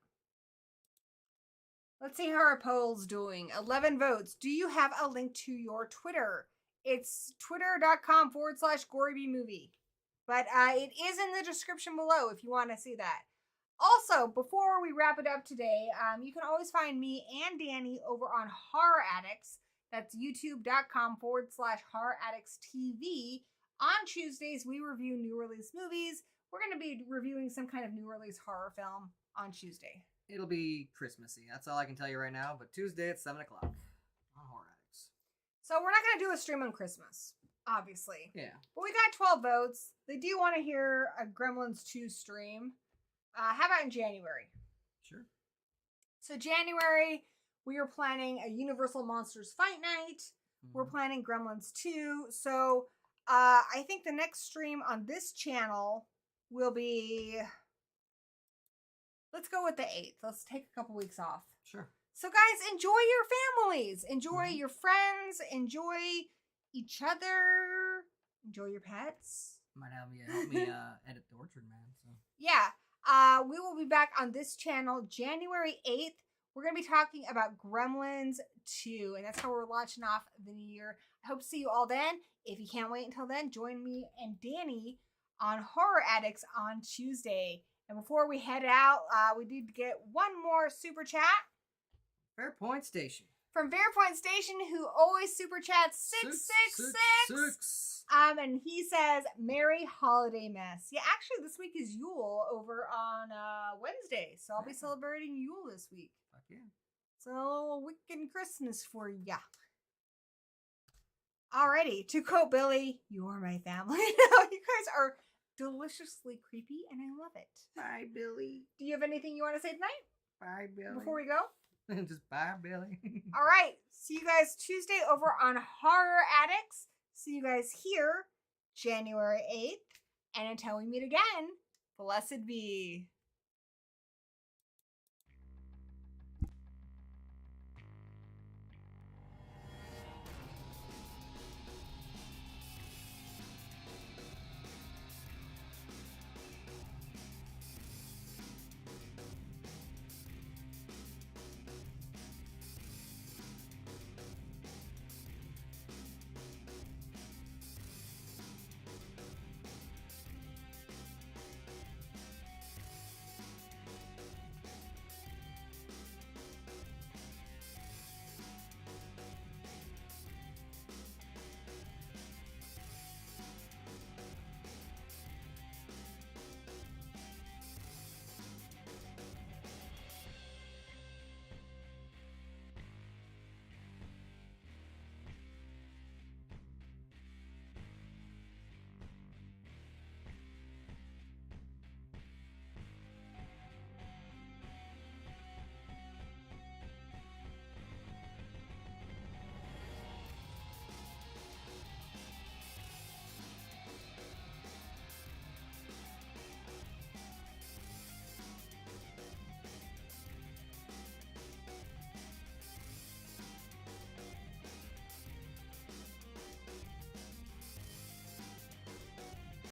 Let's see how our poll's doing. 11 votes. Do you have a link to your Twitter? It's twitter.com/Gory B Movie. But it is in the description below if you want to see that. Also, before we wrap it up today, you can always find me and Danny over on Horror Addicts. That's youtube.com/Horror Addicts TV. On Tuesdays, we review new release movies. We're going to be reviewing some kind of new release horror film on Tuesday. It'll be Christmassy. That's all I can tell you right now. But Tuesday at 7 o'clock on Horror Addicts. So we're not going to do a stream on Christmas, obviously. Yeah. But we got 12 votes. They do want to hear a Gremlins 2 stream. How about in January? Sure. So January, we are planning a Universal Monsters Fight Night. Mm-hmm. We're planning Gremlins 2. So I think the next stream on this channel will be... Let's go with the 8th. Let's take a couple weeks off. Sure. So guys, enjoy your families. Enjoy your friends. Enjoy each other. Enjoy your pets. Might have you help me edit the Orchard Man. So. Yeah. We will be back on this channel January 8th. We're going to be talking about Gremlins 2. And that's how we're launching off the new year. I hope to see you all then. If you can't wait until then, join me and Danny on Horror Addicts on Tuesday. And before we head out, we need to get one more super chat. Fairpoint Station. From Fairpoint Station, who always super chats 666. And he says, Merry Holiday Mess. Yeah, actually, this week is Yule over on Wednesday. So I'll be celebrating Yule this week. Fuck yeah. So a little weekend Christmas for ya. Alrighty, to quote Billy, you are my family. You guys are deliciously creepy, and I love it. Bye, Billy. Do you have anything you want to say tonight? Bye, Billy. Before we go? Just bye, Billy. All right. See you guys Tuesday over on Horror Addicts. See you guys here January 8th. And until we meet again, blessed be.